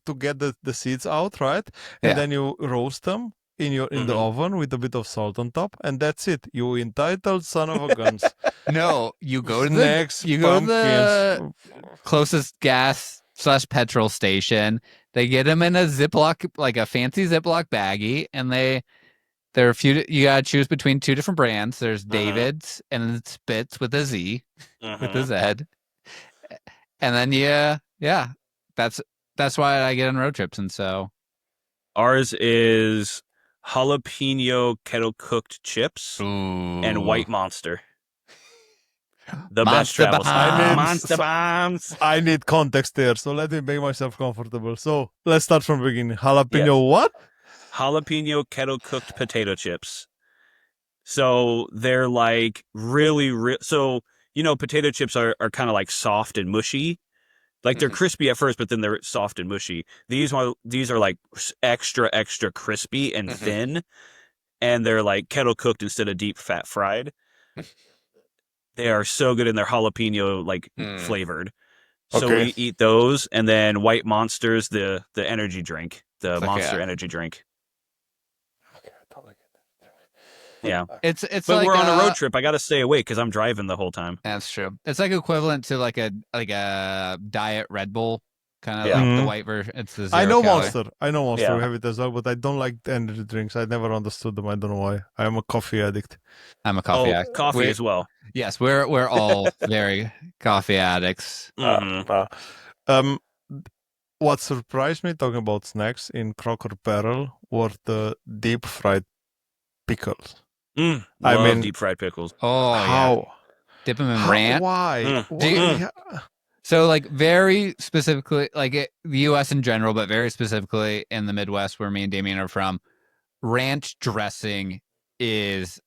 to get the seeds out, right? And then you roast them in the oven with a bit of salt on top, and that's it. You entitled son of a guns. No, you go to Snacks, the closest gas/petrol station. They get them in a Ziploc, like a fancy Ziploc baggie, and there are a few. You gotta choose between two different brands. There's David's and then Spitz with a Z, with a Z, and then that's why I get on road trips, and so ours is jalapeno kettle cooked chips and White Monster. The best Monster travel snack. bombs. Monster bombs. I need context there, so let me make myself comfortable. So let's start from the beginning. Jalapeno what? Jalapeno kettle cooked potato chips. So they're like really. So, potato chips are kind of like soft and mushy. Like they're crispy at first, but then they're soft and mushy. These are like extra, extra crispy and thin. And they're like kettle cooked instead of deep fat fried. They are so good, and they're jalapeno flavored. So we eat those, and then White Monsters, the energy drink, the Monster energy drink. Okay, I don't like it. Yeah, it's but like we're on a road trip. I got to stay awake because I'm driving the whole time. That's true. It's like equivalent to like a diet Red Bull, kind of Yeah. like the white version. It's the I 0 know calorie. Monster. I know Monster. Yeah. We have it as well, but I don't like the energy drinks. I never understood them. I don't know why. I am a coffee addict. I'm a coffee addict. Coffee as well. Yes, we're all very coffee addicts. What surprised me talking about snacks in Crocker Barrel were the deep fried pickles. I I mean, mean, deep fried pickles. Oh, yeah. how? Dip them in How? ranch. Why? Do you- Why? So, like, very specifically, like the U.S. in general, but very specifically in the Midwest, where me and Damien are from, ranch dressing is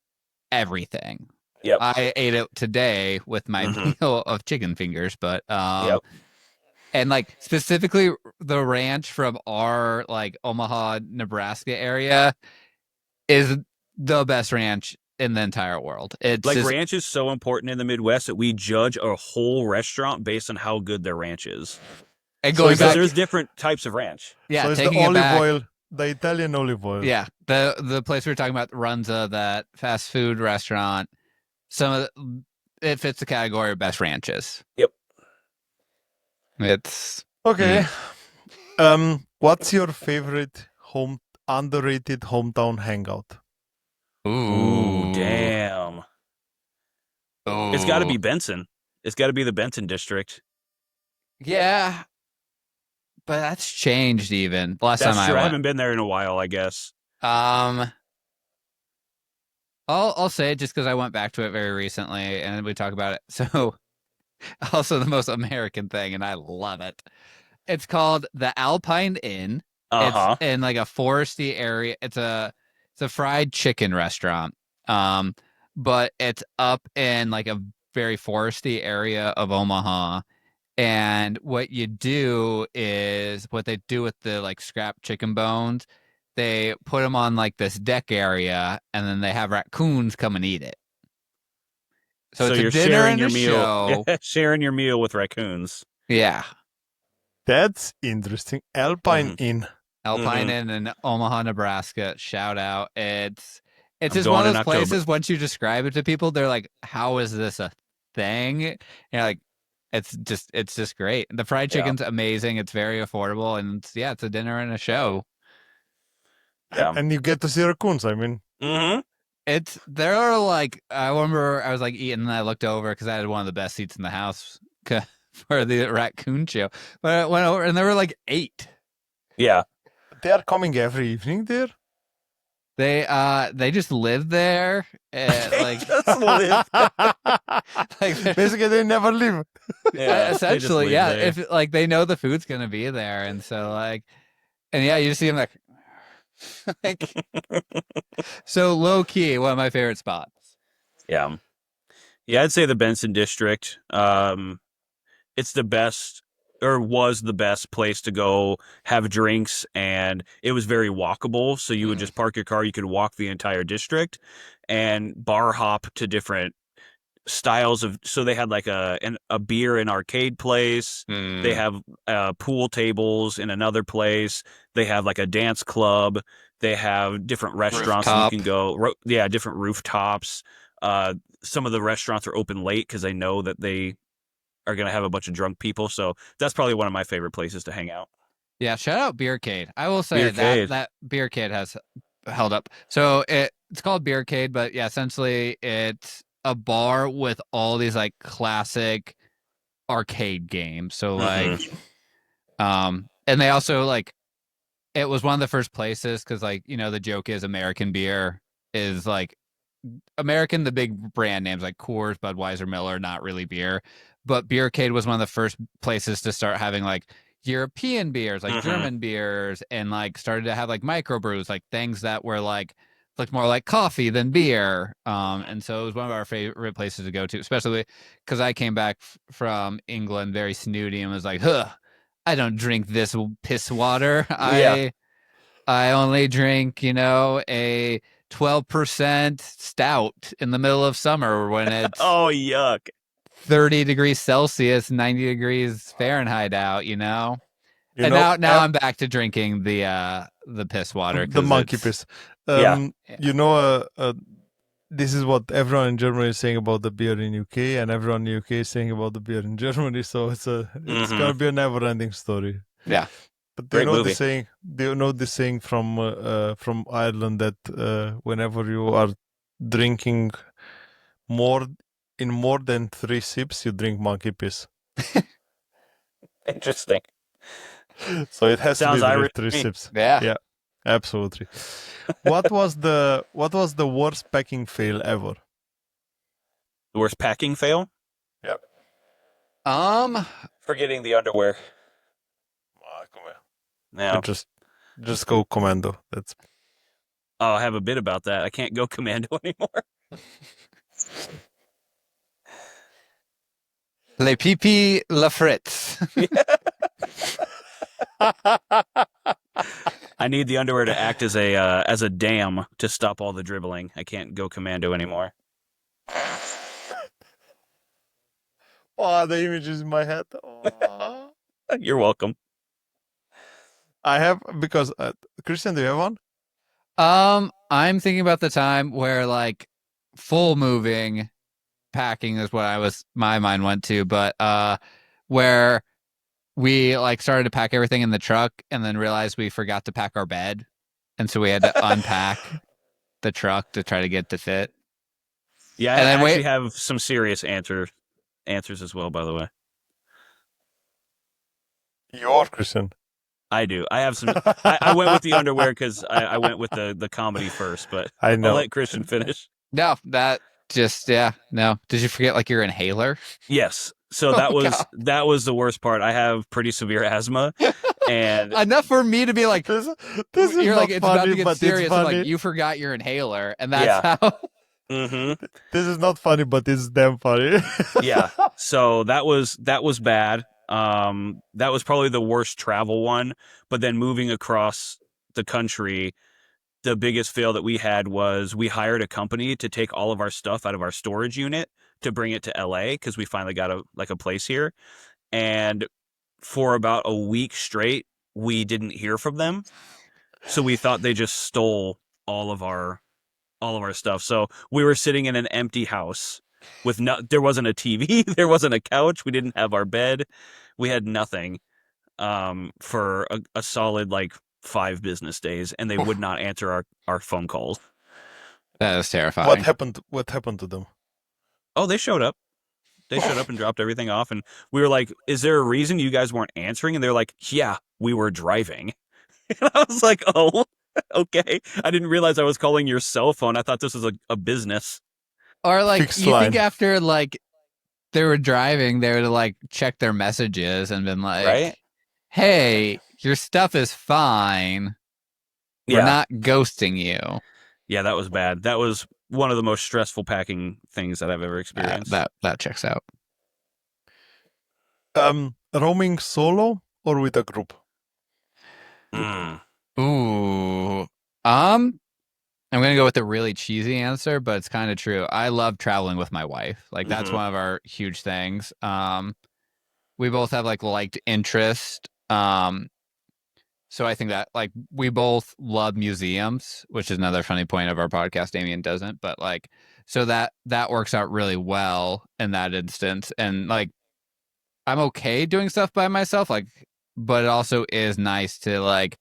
everything. Yep. I ate it today with my meal of chicken fingers, but and like specifically the ranch from our like Omaha, Nebraska area is the best ranch in the entire world. It's Like just, ranch is so important in the Midwest that we judge a whole restaurant based on how good their ranch is. and going Because back, there's different types of ranch. yeah, So it's taking the it olive back, oil, the Italian olive oil. yeah, the place we were talking about, Runza, that fast food restaurant. It fits the category of best ranches. Yep. It's Okay. What's your favorite underrated hometown hangout? Ooh, damn. It's got to be Benson. It's got to be the Benson district. Yeah, but that's changed even. Last That's time true. I I haven't went. been there in a while, I guess. I'll say it just because I went back to it very recently, and we talk about it. So, also the most American thing, and I love it. It's called the Alpine Inn. Uh-huh. It's in like a foresty area. It's a fried chicken restaurant. But it's up in like a very foresty area of Omaha. And what you do is what they do with the like scrap chicken bones, they put them on like this deck area, and then they have raccoons come and eat it. So it's you're a dinner sharing and your a meal. show. Sharing your meal with raccoons. Yeah. That's interesting. Alpine Inn. Alpine Inn in Omaha, Nebraska. Shout out. It's just going one of in those October. places, once you describe it to people, they're like, how is this a thing? And you're like, it's just great. The fried chicken's amazing. It's very affordable, and it's a dinner and a show. Yeah. And you get to see raccoons, I mean. There are like, I remember I was like eating, and I looked over because I had one of the best seats in the house for the raccoon show. But I went over, and there were like 8. Yeah. They are coming every evening there? They just live there. Like, like basically they never leave. Yeah, essentially, yeah. there. If like they know the food's gonna be there, and so like, and yeah, you just see them like, like so low key. One of my favorite spots. Yeah, I'd say the Benson district. It's the best, or was the best place to go have drinks, and it was very walkable. So you would just park your car, you could walk the entire district, and bar hop to different styles of. So they had like a beer and arcade place. They have pool tables in another place. They have like a dance club. They have different restaurants that you can go. Different rooftops. Some of the restaurants are open late because they know that they are going to have a bunch of drunk people. So that's probably one of my favorite places to hang out. Yeah, shout out Beercade. I will say Beercade. that Beercade has held up. So it's called Beercade, but yeah, essentially it's a bar with all these like classic arcade games. So like, and they also like it was one of the first places because, like, the joke is American beer is like American, the big brand names like Coors, Budweiser, Miller, not really beer. But Beercade was one of the first places to start having like European beers, like German beers, and like started to have like microbrews, like things that were like looked more like coffee than beer. And so it was one of our favorite places to go to, especially because I came back from England very snooty and was like, huh, I don't drink this piss water. Yeah. I only drink, a 12% stout in the middle of summer when it's Oh, yuck. 30 degrees Celsius, 90 degrees Fahrenheit out, And You know, now I'm back to drinking the piss water. the monkey piss. Yeah. You know, this is what everyone in Germany is saying about the beer in UK, and everyone in UK is saying about the beer in Germany. So it's gonna be a never-ending story. Yeah. But Great movie. Do you know the saying from Ireland that whenever you are drinking more than 3 sips, you drink monkey piss. Interesting. So it has Sounds to be Irish 3 to me. sips. Yeah. Absolutely. What was the worst packing fail ever? The worst packing fail? Yep. Forgetting the underwear. Come here. No. Just go commando. That's Oh, I have a bit about that. I can't go commando anymore. Les pipi la fritz. I need the underwear to act as a dam to stop all the dribbling. I can't go commando anymore. oh, the images in my head. Oh. You're welcome. I have because Christian, do you have one? I'm thinking about the time where like full moving packing is what my mind went to, but where we like started to pack everything in the truck and then realized we forgot to pack our bed, and so we had to unpack the truck to try to get to fit. Yeah, and I then actually have some serious answers as well, by the way. You are Christian. I do. I have some. I went with the underwear because I went with the comedy first, but I know. I'll let Christian finish. No, that just no. Did you forget like your inhaler? Yes. So that was the worst part. I have pretty severe asthma, and enough for me to be like, this is you're not like, it's funny, about to get but serious. it's I'm funny. like, you forgot your inhaler, and that's how. Mm-hmm. This is not funny, but it's damn funny. Yeah. So that was bad. That was probably the worst travel one. But then moving across the country, the biggest fail that we had was we hired a company to take all of our stuff out of our storage unit to bring it to LA because we finally got a place here. And for about a week straight, we didn't hear from them. So we thought they just stole all of our stuff. So we were sitting in an empty house with there wasn't a TV, there wasn't a couch, we didn't have our bed, we had nothing for a solid like 5 business days, and they would not answer our phone calls. That is terrifying. What happened to them? Oh, they showed up. They showed up and dropped everything off, and we were like, "Is there a reason you guys weren't answering?" And they're like, "Yeah, we were driving." And I was like, "Oh, okay. I didn't realize I was calling your cell phone. I thought this was a business." Or like Fixed you line. think after like they were driving, they would have like checked their messages and been like, Right? "Hey, your stuff is fine. We're not ghosting you." Yeah, that was bad. That was one of the most stressful packing things that I've ever experienced. That checks out. Roaming solo or with a group? Ooh. I'm gonna go with a really cheesy answer, but it's kind of true. I love traveling with my wife. Like that's one of our huge things. We both have like liked interest. So I think that like we both love museums, which is another funny point of our podcast. Damien doesn't, but like so that works out really well in that instance. And like I'm okay doing stuff by myself, like, but it also is nice to like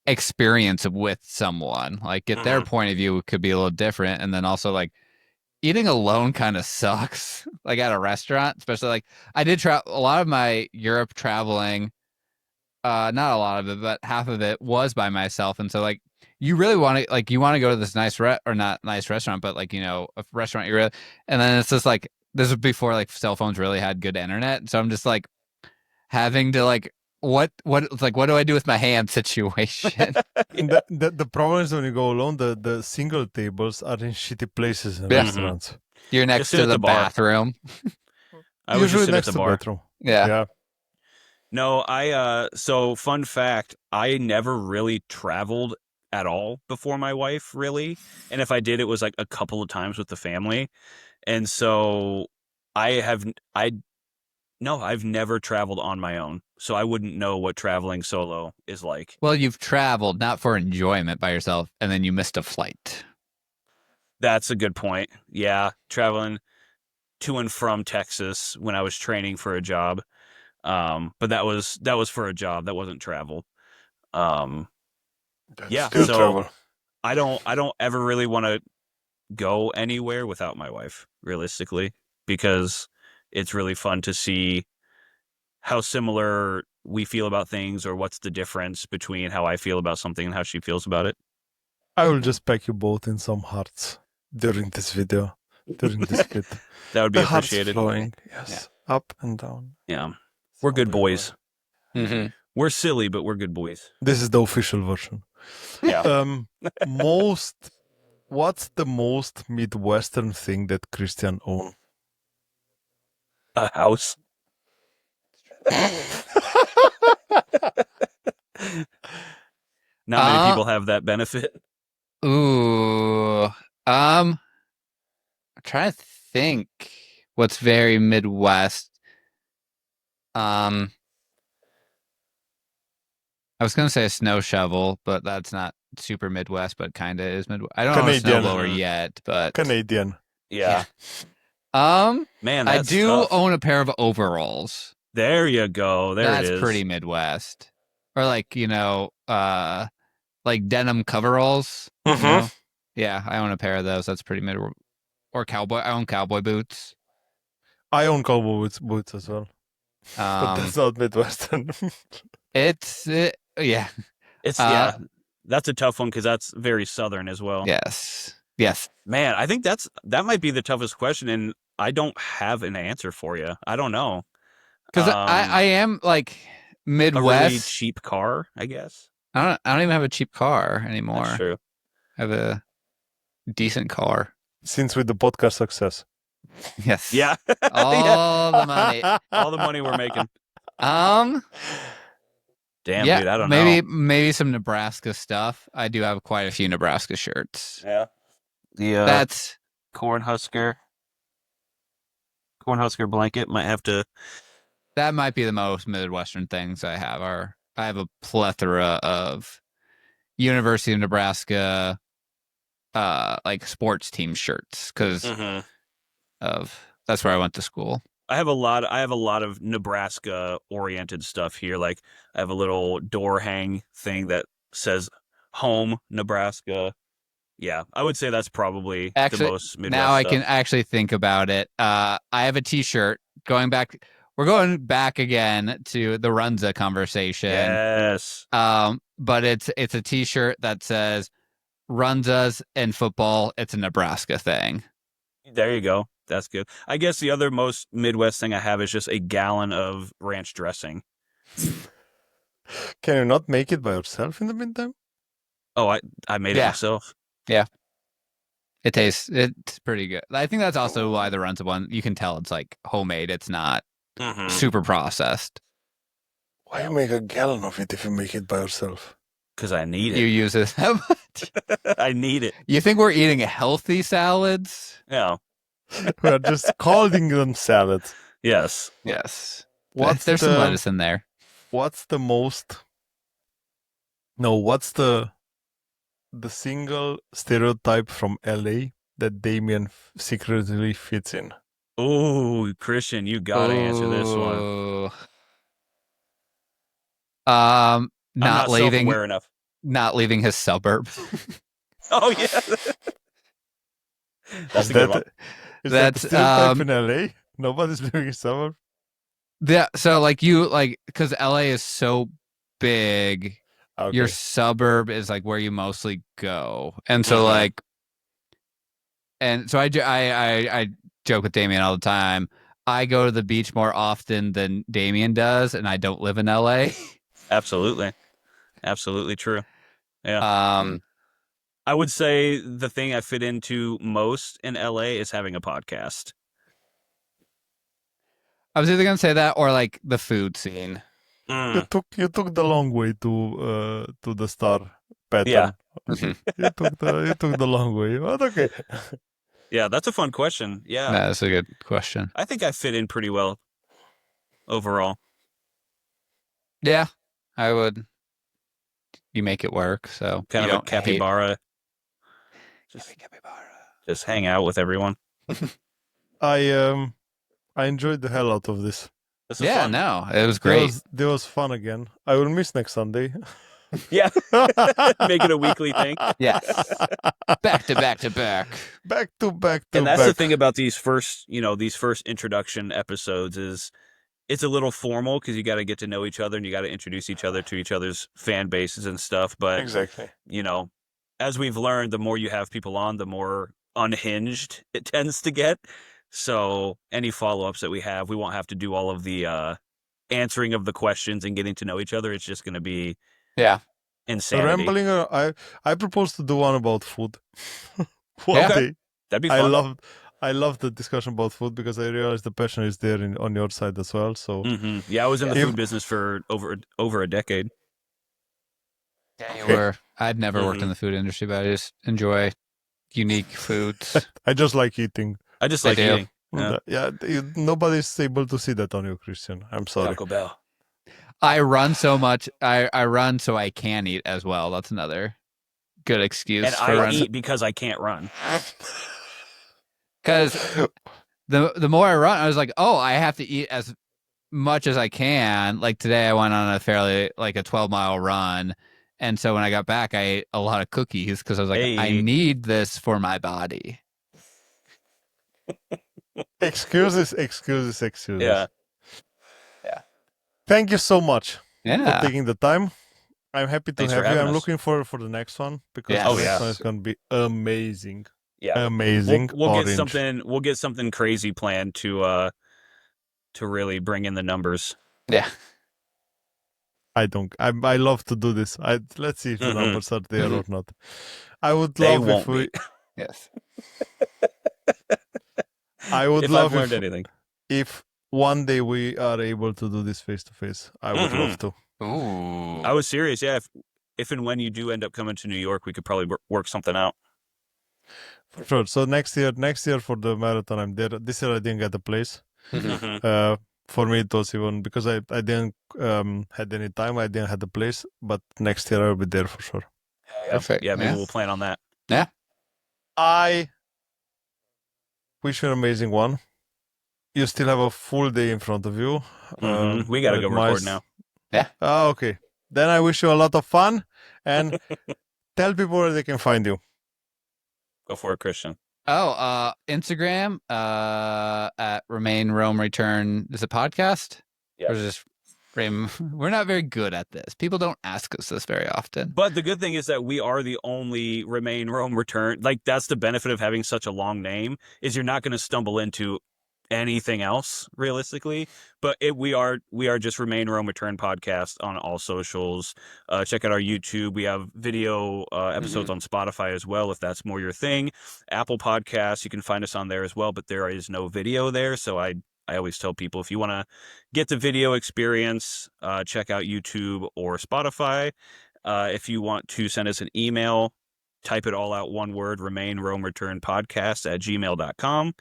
experience with someone, like get their point of view could be a little different. And then also like eating alone kind of sucks, like at a restaurant, especially like I did a lot of my Europe traveling. not a lot of it, but half of it was by myself. And so like, you really want to like, you want to go to this nice or not nice restaurant, but like, a restaurant you really, and then it's just like, this was before like cell phones really had good internet. So I'm just like having to like, what do I do with my hand situation? And the problem is when you go alone, the single tables are in shitty places in Yeah. restaurants. You're next sit to at the the bar. bathroom. I was just Usually sit next at to the bar. bathroom. Yeah. No, so fun fact, I never really traveled at all before my wife, really. And if I did, it was like a couple of times with the family. And so I've never traveled on my own. So I wouldn't know what traveling solo is like. Well, you've traveled not for enjoyment by yourself, and then you missed a flight. That's a good point. Yeah, traveling to and from Texas when I was training for a job. But that was for a job. That wasn't travel. Yeah, Still so travel. I don't ever really want to go anywhere without my wife, realistically, because it's really fun to see how similar we feel about things, or what's the difference between how I feel about something and how she feels about it. I will just pack you both in some hearts during this video, during this bit. That would be The hearts appreciated. flowing, yes, up and down. Yeah, we're good boys. Mm-hmm. We're silly, but we're good boys. This is the official version. Yeah. What's the most Midwestern thing that Christian owns? A house. Not many people have that benefit. Ooh. I'm trying to think what's very Midwest. I was gonna say a snow shovel, but that's not super Midwest, but kind of is Midwest. I don't own a Canadian. snowblower yet, but Canadian. Yeah. I Man, that's do tough. own a pair of overalls. There you go. That's it is. pretty Midwest. Or like, like denim coveralls. Mhm. You know? Yeah, I own a pair of those. That's pretty mid. Or cowboy. I own cowboy boots. I own cowboy boots as well. But that's not Midwestern. Yeah. It's yeah. That's a tough one because that's very Southern as well. Yes. Man, I think that might be the toughest question, and I don't have an answer for you. I don't know. Because I am like Midwest. A really cheap car, I guess. I don't even have a cheap car anymore. That's true. I have a decent car. Since with the podcast success. Yes. Yeah. All the money. All the money we're making. Damn, yeah, dude, I don't know. Maybe some Nebraska stuff. I do have quite a few Nebraska shirts. Yeah. That's Cornhusker blanket might have to. That might be the most Midwestern things I have. I have a plethora of University of Nebraska, like sports team shirts because that's where I went to school. I have a lot of Nebraska oriented stuff here. Like I have a little door hang thing that says "Home Nebraska." Yeah, I would say that's probably the most Midwest now stuff. I can actually think about it. I have a T-shirt going back. We're going back again to the Runza conversation. Yes. But it's a T-shirt that says Runzas in football. It's a Nebraska thing. There you go. That's good. I guess the other most Midwest thing I have is just a gallon of ranch dressing. Can you not make it by yourself in the meantime? Oh, I made it myself. Yeah. It's pretty good. I think that's also why the Runza one, you can tell it's like homemade. It's not super processed. Why you make a gallon of it if you make it by yourself? Because I need it. You use it that much? I need it. You think we're eating healthy salads? Yeah. We're just calling them salads. Yes. Yes. There's some lettuce in there. What's the single stereotype from LA that Damien secretly fits in? Oh, Christian, you gotta answer this one. I'm not self-aware enough. Not leaving his suburb. Oh yeah. That's a good one. That's the stereotype in LA? Nobody's leaving his suburb? Yeah, so because LA is so big, Okay. your suburb is like where you mostly go. And so Mhm. I joke with Damien all the time. I go to the beach more often than Damien does, and I don't live in LA. Absolutely. Absolutely true. Yeah. Um, I would say the thing I fit into most in LA is having a podcast. I was either gonna say that or like the food scene. Mm. You took the long way to the star Yeah. pattern. You took the long way, but okay. Yeah, that's a fun question. Yeah. That's a good question. I think I fit in pretty well overall. Yeah, I would. You make it work, so Kind you of a don't hate. capybara. Just hang out with everyone. I enjoyed the hell out of this. This is Yeah, fun. no, it was great. There was fun again. I will miss next Sunday. Yeah. Make it a weekly thing. Yes, back to back to back. Back to back to And that's back. the thing about these first introduction episodes is it's a little formal because you got to get to know each other and you got to introduce each other to each other's fan bases and stuff. But, Exactly. as we've learned, the more you have people on, the more unhinged it tends to get. So any follow-ups that we have, we won't have to do all of the answering of the questions and getting to know each other. It's just going to be insanity. Rambling. I propose to do one about food. One day. That'd be fun. I love the discussion about food because I realize the passion is there on your side as well. So Yeah, I was in the food business for over a decade. Yeah, you were. I'd never worked in the food industry, but I just enjoy unique foods. I just like eating. I just I like do. eating. Yeah, nobody's able to see that on you, Christian. I'm sorry. Taco Bell. I run so much. I run so I can eat as well. That's another good excuse And for I running. eat because I can't run. Because the more I run, I was like, oh, I have to eat as much as I can. Like today, I went on a 12-mile run. And so when I got back, I ate a lot of cookies because I was like, I Hey. need this for my body. Excuses. Yeah. Thank you so much Yeah. for taking the time. I'm happy to Thanks for have you. having I'm us. looking forward for the next one because Yes. the Oh, next yes. one is going to be amazing. Yeah. Amazing. We'll get orange. We'll get something crazy planned to really bring in the numbers. Yeah. I love to do this. Let's see if the numbers are there or not. I would They love won't if we. be. Yes. I would If love I've learned anything. if one day we are able to do this face to face. I would love to. Ooh. I was serious. Yeah. If and when you do end up coming to New York, we could probably work something out. For sure. So next year for the marathon, I'm there. This year I didn't get a place. For me, it was even because I didn't had any time. I didn't have the place. But next year I'll be there for sure. Perfect. Yeah, maybe we'll plan on that. Yeah. I wish you an amazing one. You still have a full day in front of you. We got to go record now. Yeah. Okay. Then I wish you a lot of fun and tell people where they can find you. Go for it, Christian. Oh, Instagram, at Remain Rome Return is a podcast. Yeah. Or is this we're not very good at this. People don't ask us this very often. But the good thing is that we are the only Remain Rome Return. Like, that's the benefit of having such a long name, is you're not going to stumble into anything else realistically. But we are just Remain Rome Return podcast on all socials. Check out our YouTube. We have video episodes on Spotify as well, if that's more your thing. Apple Podcasts, you can find us on there as well, but there is no video there. So I always tell people, if you want to get the video experience, check out YouTube or Spotify. If you want to send us an email, type it all out, one word, remainromereturnpodcast@gmail.com.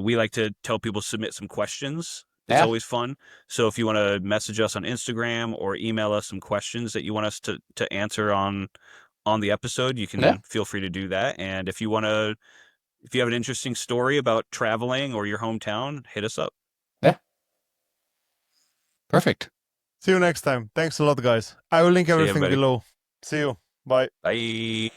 We like to tell people submit some questions. It's always fun. So if you want to message us on Instagram or email us some questions that you want us to answer on the episode, you can feel free to do that. And if you have an interesting story about traveling or your hometown, hit us up. Yeah. Perfect. See you next time. Thanks a lot, guys. I will link everything below. See you. Bye. Bye.